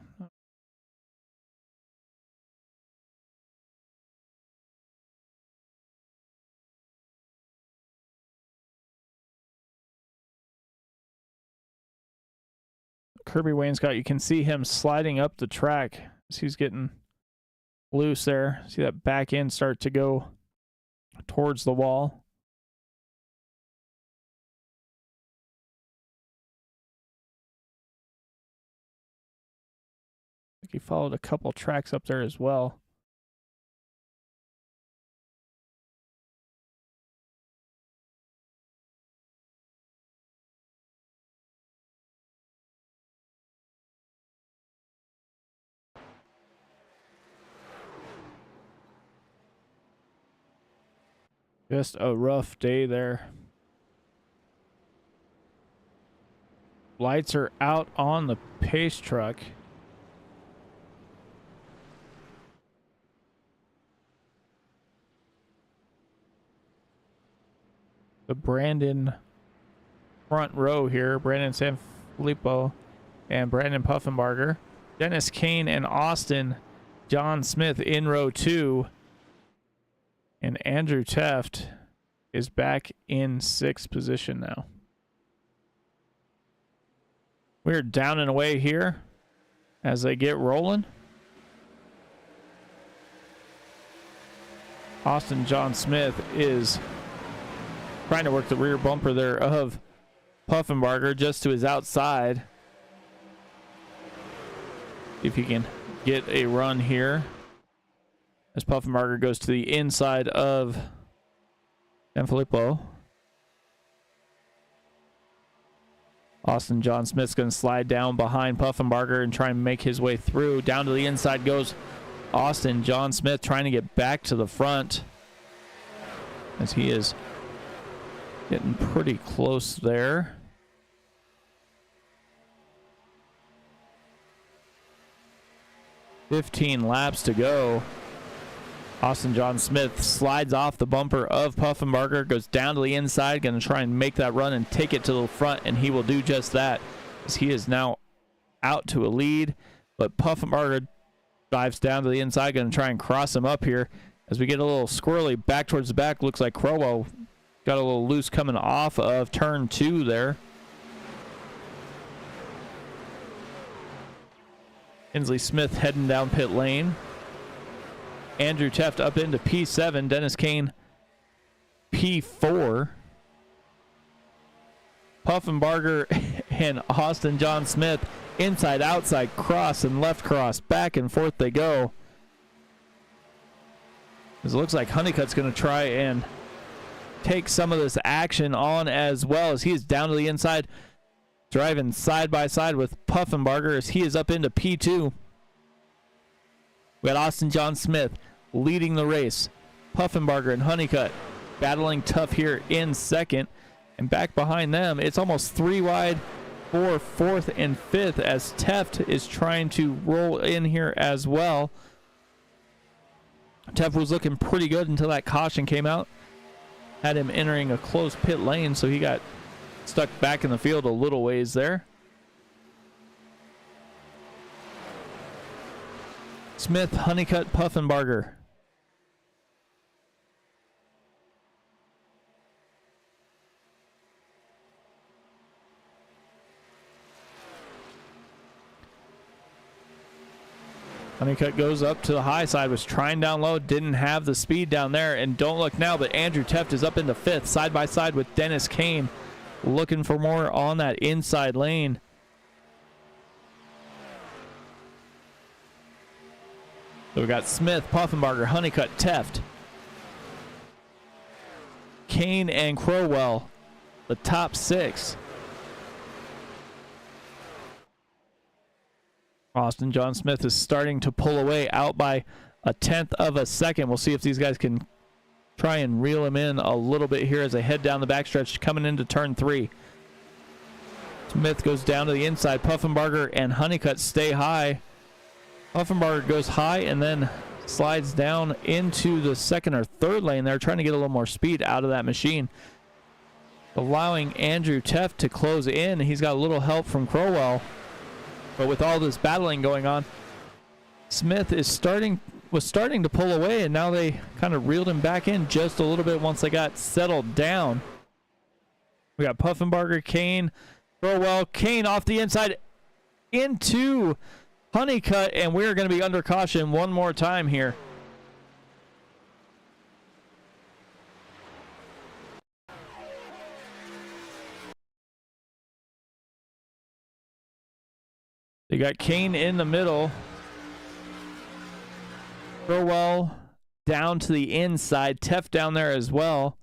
Kirby Wainscott, you can see him sliding up the track as he's getting loose there. See that back end start to go towards the wall. I think he followed a couple tracks up there as well. Just a rough day there. Lights are out on the pace truck. The Brandon front row here, Brandon Sanfilippo and Brandon Puffenbarger. Dennis Kane and Austin John Smith in row 2. And Andrew Teft is back in 6th position now. We're down and away here as they get rolling. Austin John Smith is trying to work the rear bumper there of Puffenbarger just to his outside. If he can get a run here. As Puffenbarger goes to the inside of Sanfilippo. Austin John Smith's going to slide down behind Puffenbarger and try and make his way through. Down to the inside goes Austin John Smith, trying to get back to the front. As he is getting pretty close there. "15 laps to go." Austin John Smith slides off the bumper of Puffenbarger, goes down to the inside, going to try and make that run and take it to the front, and he will do just that, as he is now out to a lead. But Puffenbarger dives down to the inside, going to try and cross him up here. As we get a little squirrely back towards the back, looks like Crowell got a little loose coming off of turn 2 there. Inslee Smith heading down pit lane. Andrew Teft up into P7. Dennis Kane P4. Puffenbarger and Austin John Smith inside, outside, cross and left cross. Back and forth they go. It looks like Honeycutt's going to try and take some of this action on as well, as he is down to the inside, driving side by side with Puffenbarger as he is up into P2. We got Austin John Smith leading the race. Puffenbarger and Honeycutt battling tough here in second. And back behind them, it's almost 3 wide for 4th and 5th as Teft is trying to roll in here as well. Teft was looking pretty good until that caution came out. Had him entering a closed pit lane, so he got stuck back in the field a little ways there. Smith, Honeycutt, Puffenbarger. Honeycutt goes up to the high side, was trying down low, didn't have the speed down there, and don't look now, but Andrew Teft is up into 5th, side by side with Dennis Kane, looking for more on that inside lane. So we got Smith, Puffenbarger, Honeycutt, Teft, Kane, and Crowell, the top 6. Austin John Smith is starting to pull away, out by 1/10 of a second. We'll see if these guys can try and reel him in a little bit here as they head down the backstretch coming into turn 3. Smith goes down to the inside. Puffenbarger and Honeycutt stay high. Puffenbarger goes high and then slides down into the 2nd or 3rd lane there, trying to get a little more speed out of that machine, allowing Andrew Teft to close in. He's got a little help from Crowell. But with all this battling going on, Smith was starting to pull away, and now they kind of reeled him back in just a little bit once they got settled down. We got Puffenbarger, Kane, Crowell, Kane off the inside into Honeycutt, and we're going to be under caution one more time here. They got Kane in the middle. Crowell down to the inside. Teft down there as well.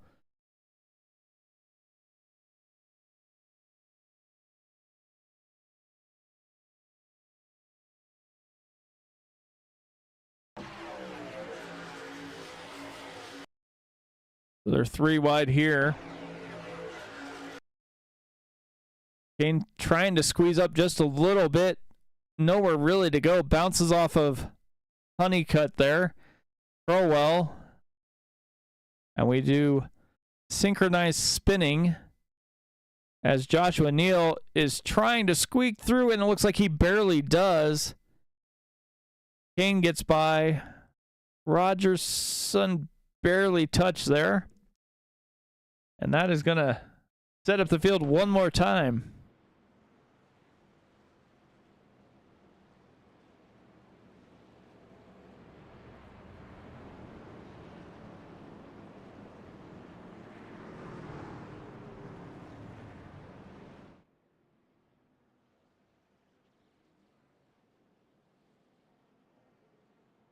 So they're 3 wide here. Kane trying to squeeze up just a little bit. Nowhere really to go. Bounces off of Honeycutt there. Crowell. And we do synchronized spinning as Joshua Neal is trying to squeak through, and it looks like he barely does. Kane gets by. Rogerson barely touched there. And that is going to set up the field one more time.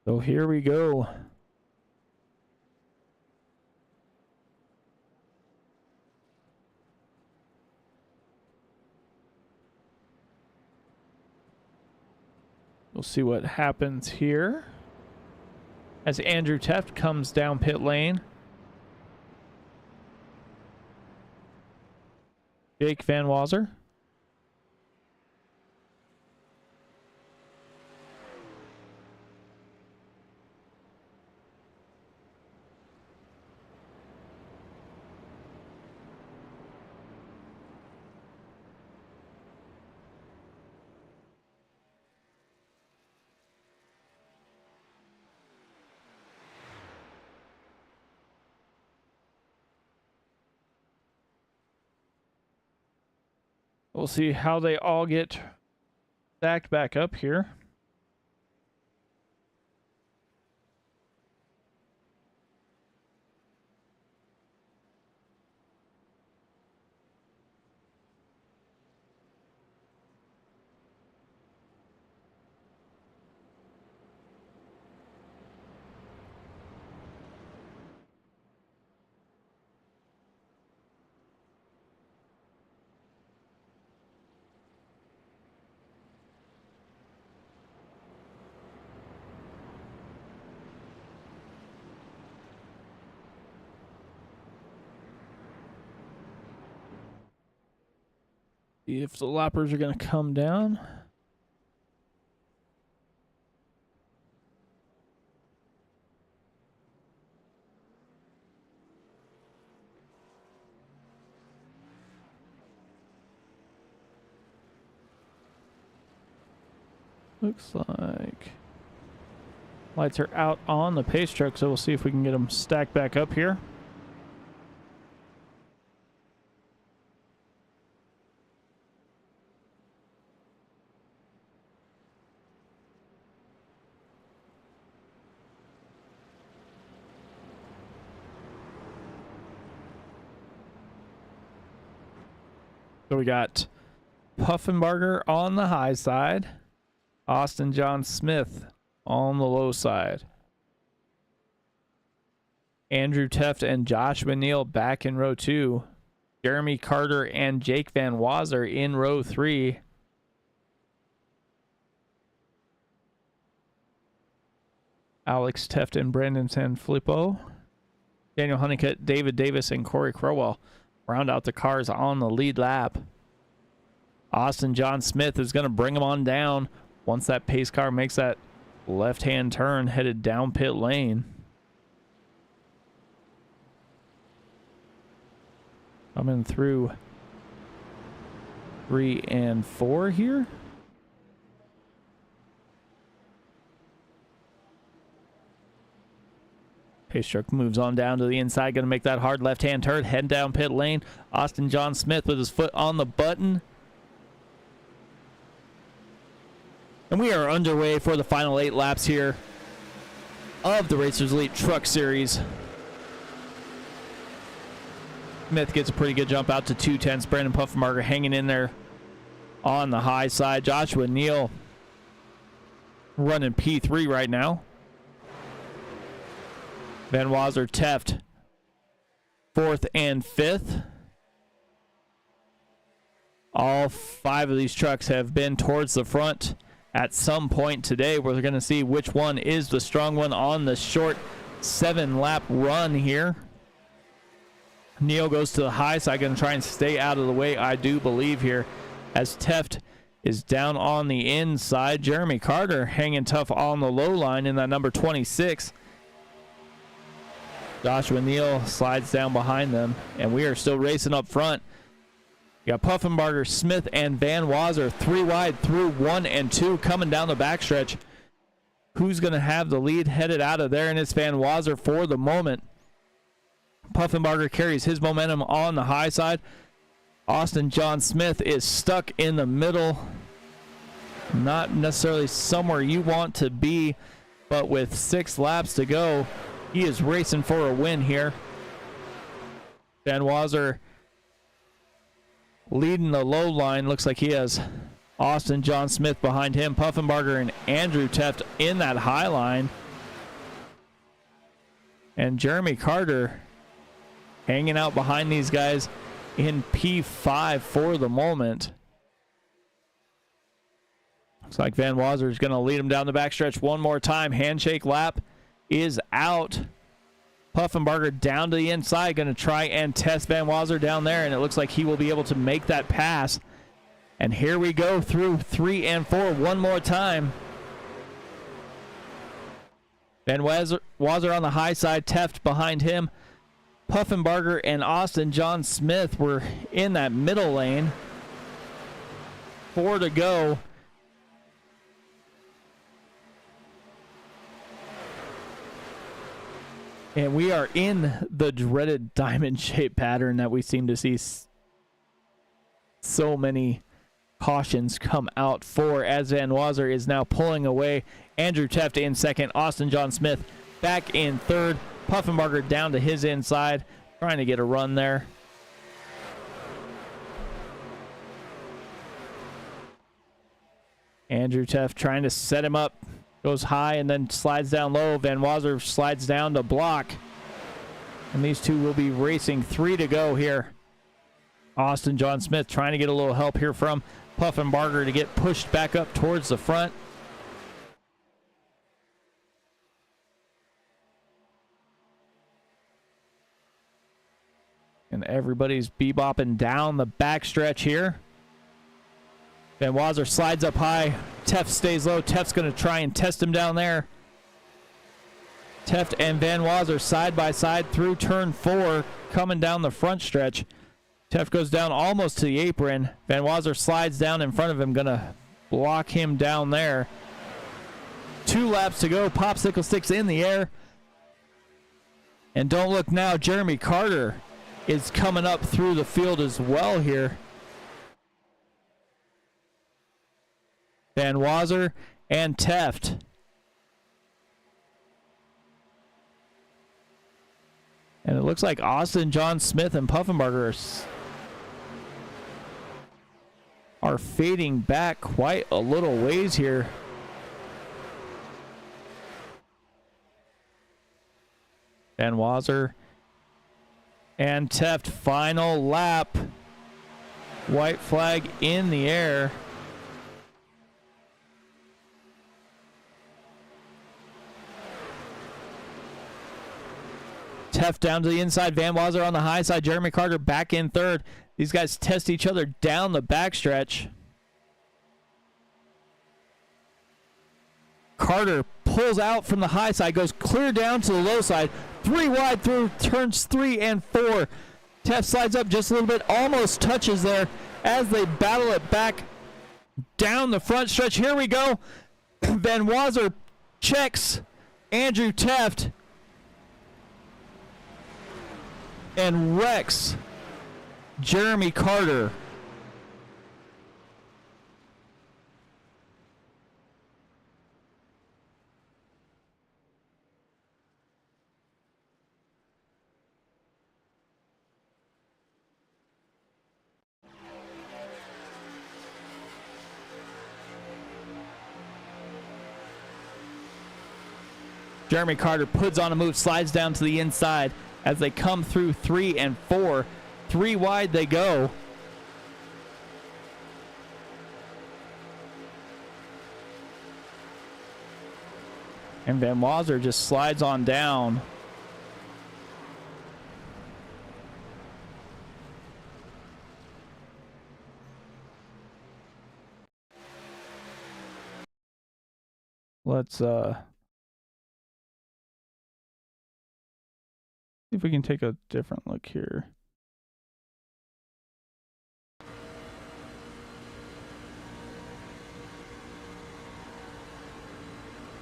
So here we go. We'll see what happens here as Andrew Teft comes down pit lane. Jake Van Wazer. We'll see how they all get stacked back up here. See if the lappers are going to come down. Looks like lights are out on the pace truck, so we'll see if we can get them stacked back up here. So we got Puffenbarger on the high side, Austin John Smith on the low side. Andrew Teft and Joshua Neal back in row 2. Jeremy Carter and Jake Van Wazer in row 3. Alex Teft and Brandon Sanfilippo. Daniel Honeycutt, David Davis, and Corey Crowell round out the cars on the lead lap. Austin John Smith is going to bring him on down once that pace car makes that left-hand turn headed down pit lane. Coming through 3 and 4 here. Pace truck moves on down to the inside, going to make that hard left-hand turn, heading down pit lane. Austin John Smith with his foot on the button. And we are underway for the final 8 laps here of the Racers Elite Truck Series. Smith gets a pretty good jump out to 2/10. Brandon Puffenbarger hanging in there on the high side. Joshua Neal running P3 right now. Van Wazer, Teft, 4th and 5th. All 5 of these trucks have been towards the front at some point today. We're going to see which one is the strong one on the short 7-lap run here. Neal goes to the high side, going to try and stay out of the way, I do believe, here, as Teft is down on the inside. Jeremy Carter hanging tough on the low line in that number 26. Joshua Neal slides down behind them, and we are still racing up front. You got Puffenbarger, Smith, and Van Wazer 3 wide through 1 and 2 coming down the backstretch. Who's going to have the lead headed out of there? And it's Van Wazer for the moment. Puffenbarger carries his momentum on the high side. Austin John Smith is stuck in the middle. Not necessarily somewhere you want to be, but with 6 laps to go, he is racing for a win here. Van Wazer leading the low line. Looks like he has Austin John Smith behind him. Puffenbarger and Andrew Teft in that high line. And Jeremy Carter hanging out behind these guys in P5 for the moment. Looks like Van Wazer is going to lead him down the backstretch one more time. Handshake lap is out. Puffenbarger down to the inside, going to try and test Van Wazer down there, and it looks like he will be able to make that pass. And here we go through 3 and 4 one more time. Van Wazer on the high side, Teft behind him. Puffenbarger and Austin John Smith were in that middle lane. 4 to go. And we are in the dreaded diamond shape pattern that we seem to see so many cautions come out for, as Van Wazer is now pulling away. Andrew Teft in second. Austin John Smith back in third. Puffenbarger down to his inside, trying to get a run there. Andrew Teft trying to set him up. Goes high and then slides down low. Van Wazer slides down to block. And these two will be racing 3 to go here. Austin John Smith trying to get a little help here from Puffenbarger to get pushed back up towards the front. And everybody's bebopping down the backstretch here. Van Wazer slides up high. Teft stays low. Teft's going to try and test him down there. Teft and Van Wazer side by side through turn 4, coming down the front stretch. Teft goes down almost to the apron. Van Wazer slides down in front of him, going to block him down there. 2 laps to go. Popsicle sticks in the air. And don't look now, Jeremy Carter is coming up through the field as well here. Van Wazer and Teft. And it looks like Austin John Smith and Puffenbarger are fading back quite a little ways here. Van Wazer and Teft, final lap. White flag in the air. Teft down to the inside. Van Wazer on the high side. Jeremy Carter back in third. These guys test each other down the backstretch. Carter pulls out from the high side, goes clear down to the low side. 3 wide through turns 3 and 4. Teft slides up just a little bit, almost touches there as they battle it back down the front stretch. Here we go. Van Wazer checks Andrew Teft and wrecks Jeremy Carter. Jeremy Carter puts on a move, slides down to the inside as they come through 3 and 4. 3 wide they go. And Van Wazer just slides on down. Let's see if we can take a different look here.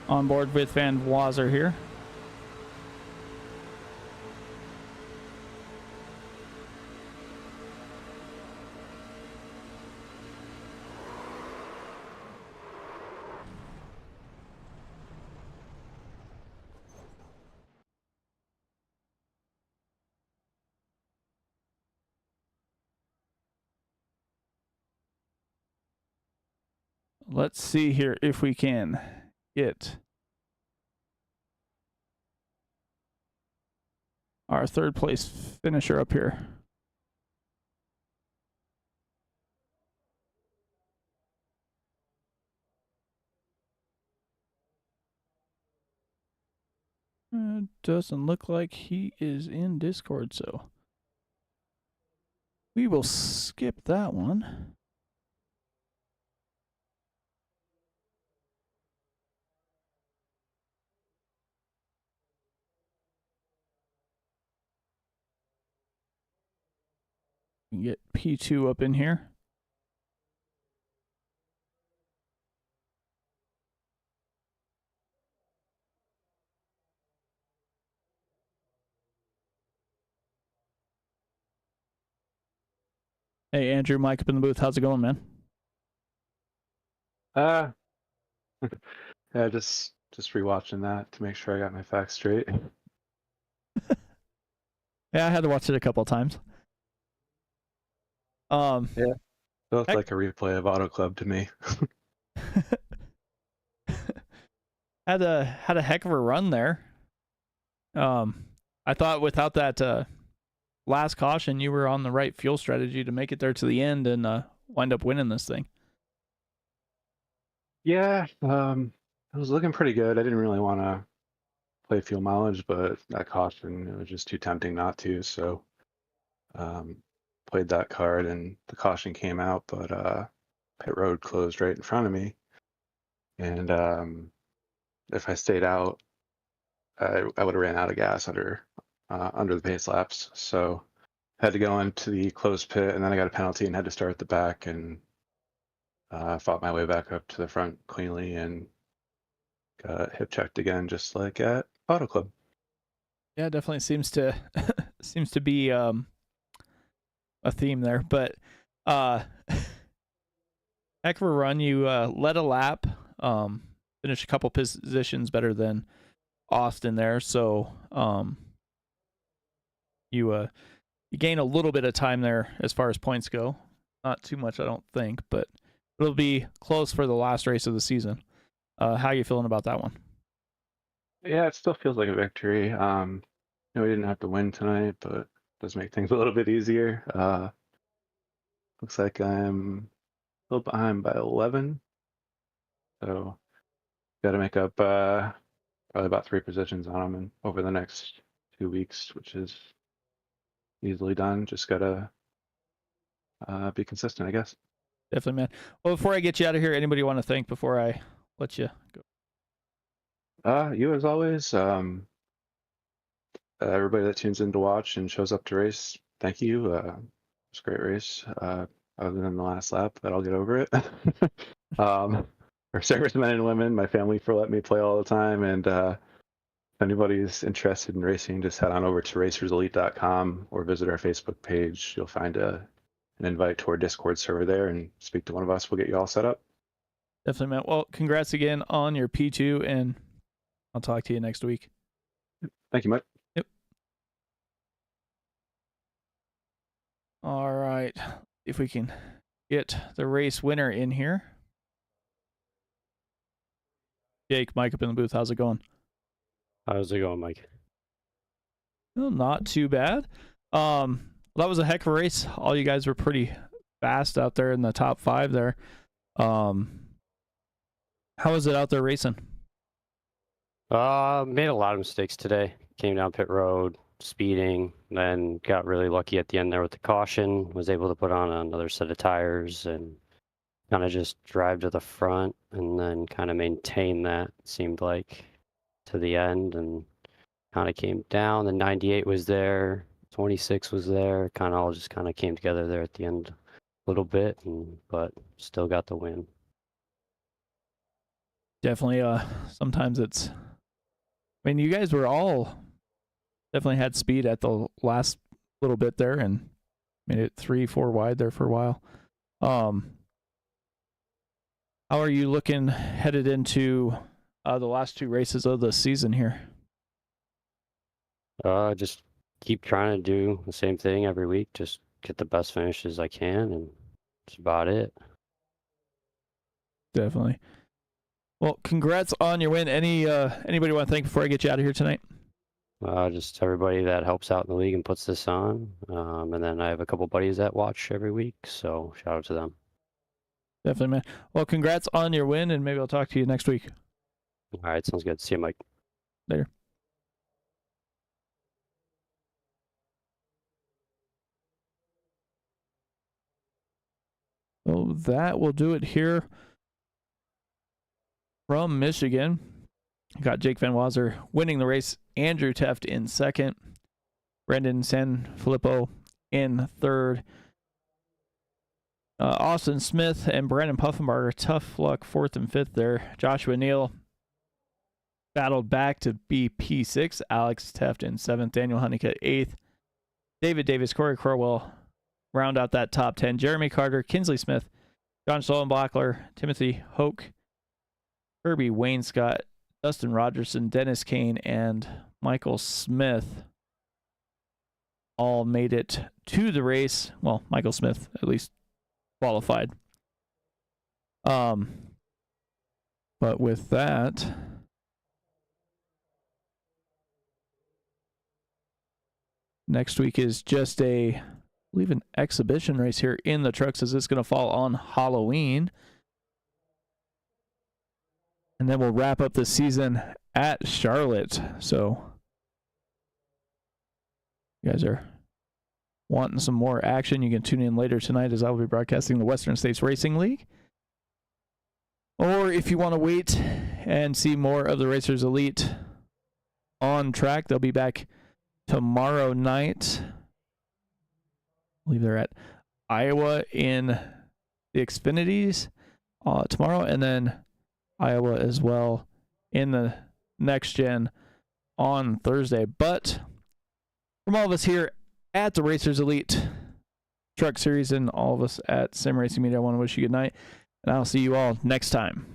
On board with Van Wazer here. Let's see here if we can get our third place finisher up here. Doesn't look like he is in Discord, so we will skip that one. Get P2 up in here. Hey, Andrew, Mike up in the booth. How's it going, man? Uh, yeah, just rewatching that to make sure I got my facts straight. Yeah, I had to watch it a couple of times. Yeah, feels Heck, like a replay of Auto Club to me. had a heck of a run there. I thought without that last caution, you were on the right fuel strategy to make it there to the end and wind up winning this thing. Yeah, it was looking pretty good. I didn't really want to play fuel mileage, but that caution, it was just too tempting not to. So played that card, and the caution came out, but pit road closed right in front of me. And if I stayed out, I would have ran out of gas under the pace laps. So had to go into the closed pit, and then I got a penalty and had to start at the back, and fought my way back up to the front cleanly and got hip checked again, just like at Auto Club. Yeah, definitely seems to be a theme there. But heck of a run. You led a lap, finished a couple positions better than Austin there. So you gain a little bit of time there as far as points go. Not too much, I don't think, but it'll be close for the last race of the season. How you feeling about that one? Yeah, it still feels like a victory. We didn't have to win tonight, but it does make things a little bit easier. Looks like I'm a little behind by 11, so got to make up probably about 3 positions on them over the next 2 weeks, which is easily done. Just gotta be consistent, I guess. Definitely, man. Well, before I get you out of here, anybody want to thank before I let you go? You as always. Everybody that tunes in to watch and shows up to race, thank you. It's a great race. Other than the last lap, but I'll get over it. Our servicemen and women, my family, for letting me play all the time. And if anybody's interested in racing, just head on over to racerselite.com or visit our Facebook page. You'll find an invite to our Discord server there and speak to one of us. We'll get you all set up. Definitely, man. Well, congrats again on your P2, and I'll talk to you next week. Thank you, Mike. Yep. All right. If we can get the race winner in here. Jake, Mike up in the booth. How's it going? How's it going, Mike? Well, not too bad. That was a heck of a race. All you guys were pretty fast out there in the top 5 there. How was it out there racing? Made a lot of mistakes today. Came down pit road, speeding, then got really lucky at the end there with the caution. Was able to put on another set of tires and kind of just drive to the front and then kind of maintain that, seemed like, to the end, and kind of came down. The 98 was there, 26 was there, kind of all just kind of came together there at the end a little bit, but still got the win. Definitely, sometimes it's, I mean, you guys were all definitely had speed at the last little bit there and made it 3-4 wide there for a while. How are you looking headed into the last 2 races of the season here? Just keep trying to do the same thing every week. Just get the best finishes I can, and that's about it. Definitely. Well, congrats on your win. Anybody want to thank before I get you out of here tonight? Just everybody that helps out in the league and puts this on. And then I have a couple buddies that watch every week, so shout out to them. Definitely, man. Well, congrats on your win, and maybe I'll talk to you next week. All right, sounds good. See you, Mike. Later. So that will do it here from Michigan. Got Jake Van Wazer winning the race, Andrew Teft in second, Brendan Sanfilippo in third. Austin Smith and Brandon Puffenbarger, tough luck, 4th and 5th there. Joshua Neal battled back to be P6. Alex Teft in 7th. Daniel Honeycutt 8th. David Davis, Corey Crowell round out that top 10. Jeremy Carter, Kinsley Smith, John Schollenbachler, Timothy Hoke, Kirby Wayne Scott, Dustin Rogerson, Dennis Kane, and Michael Smith all made it to the race. Well, Michael Smith at least qualified. But with that, next week is just I believe an exhibition race here in the trucks, as it's going to fall on Halloween. And then we'll wrap up the season at Charlotte. So you guys are wanting some more action, you can tune in later tonight as I will be broadcasting the Western States Racing League. Or if you want to wait and see more of the Racers Elite on track, they'll be back tomorrow night. I believe they're at Iowa in the Xfinities tomorrow, and then Iowa as well in the next gen on Thursday. But from all of us here at the Racers Elite Truck Series and all of us at Sim Racing Media, I want to wish you good night, and I'll see you all next time.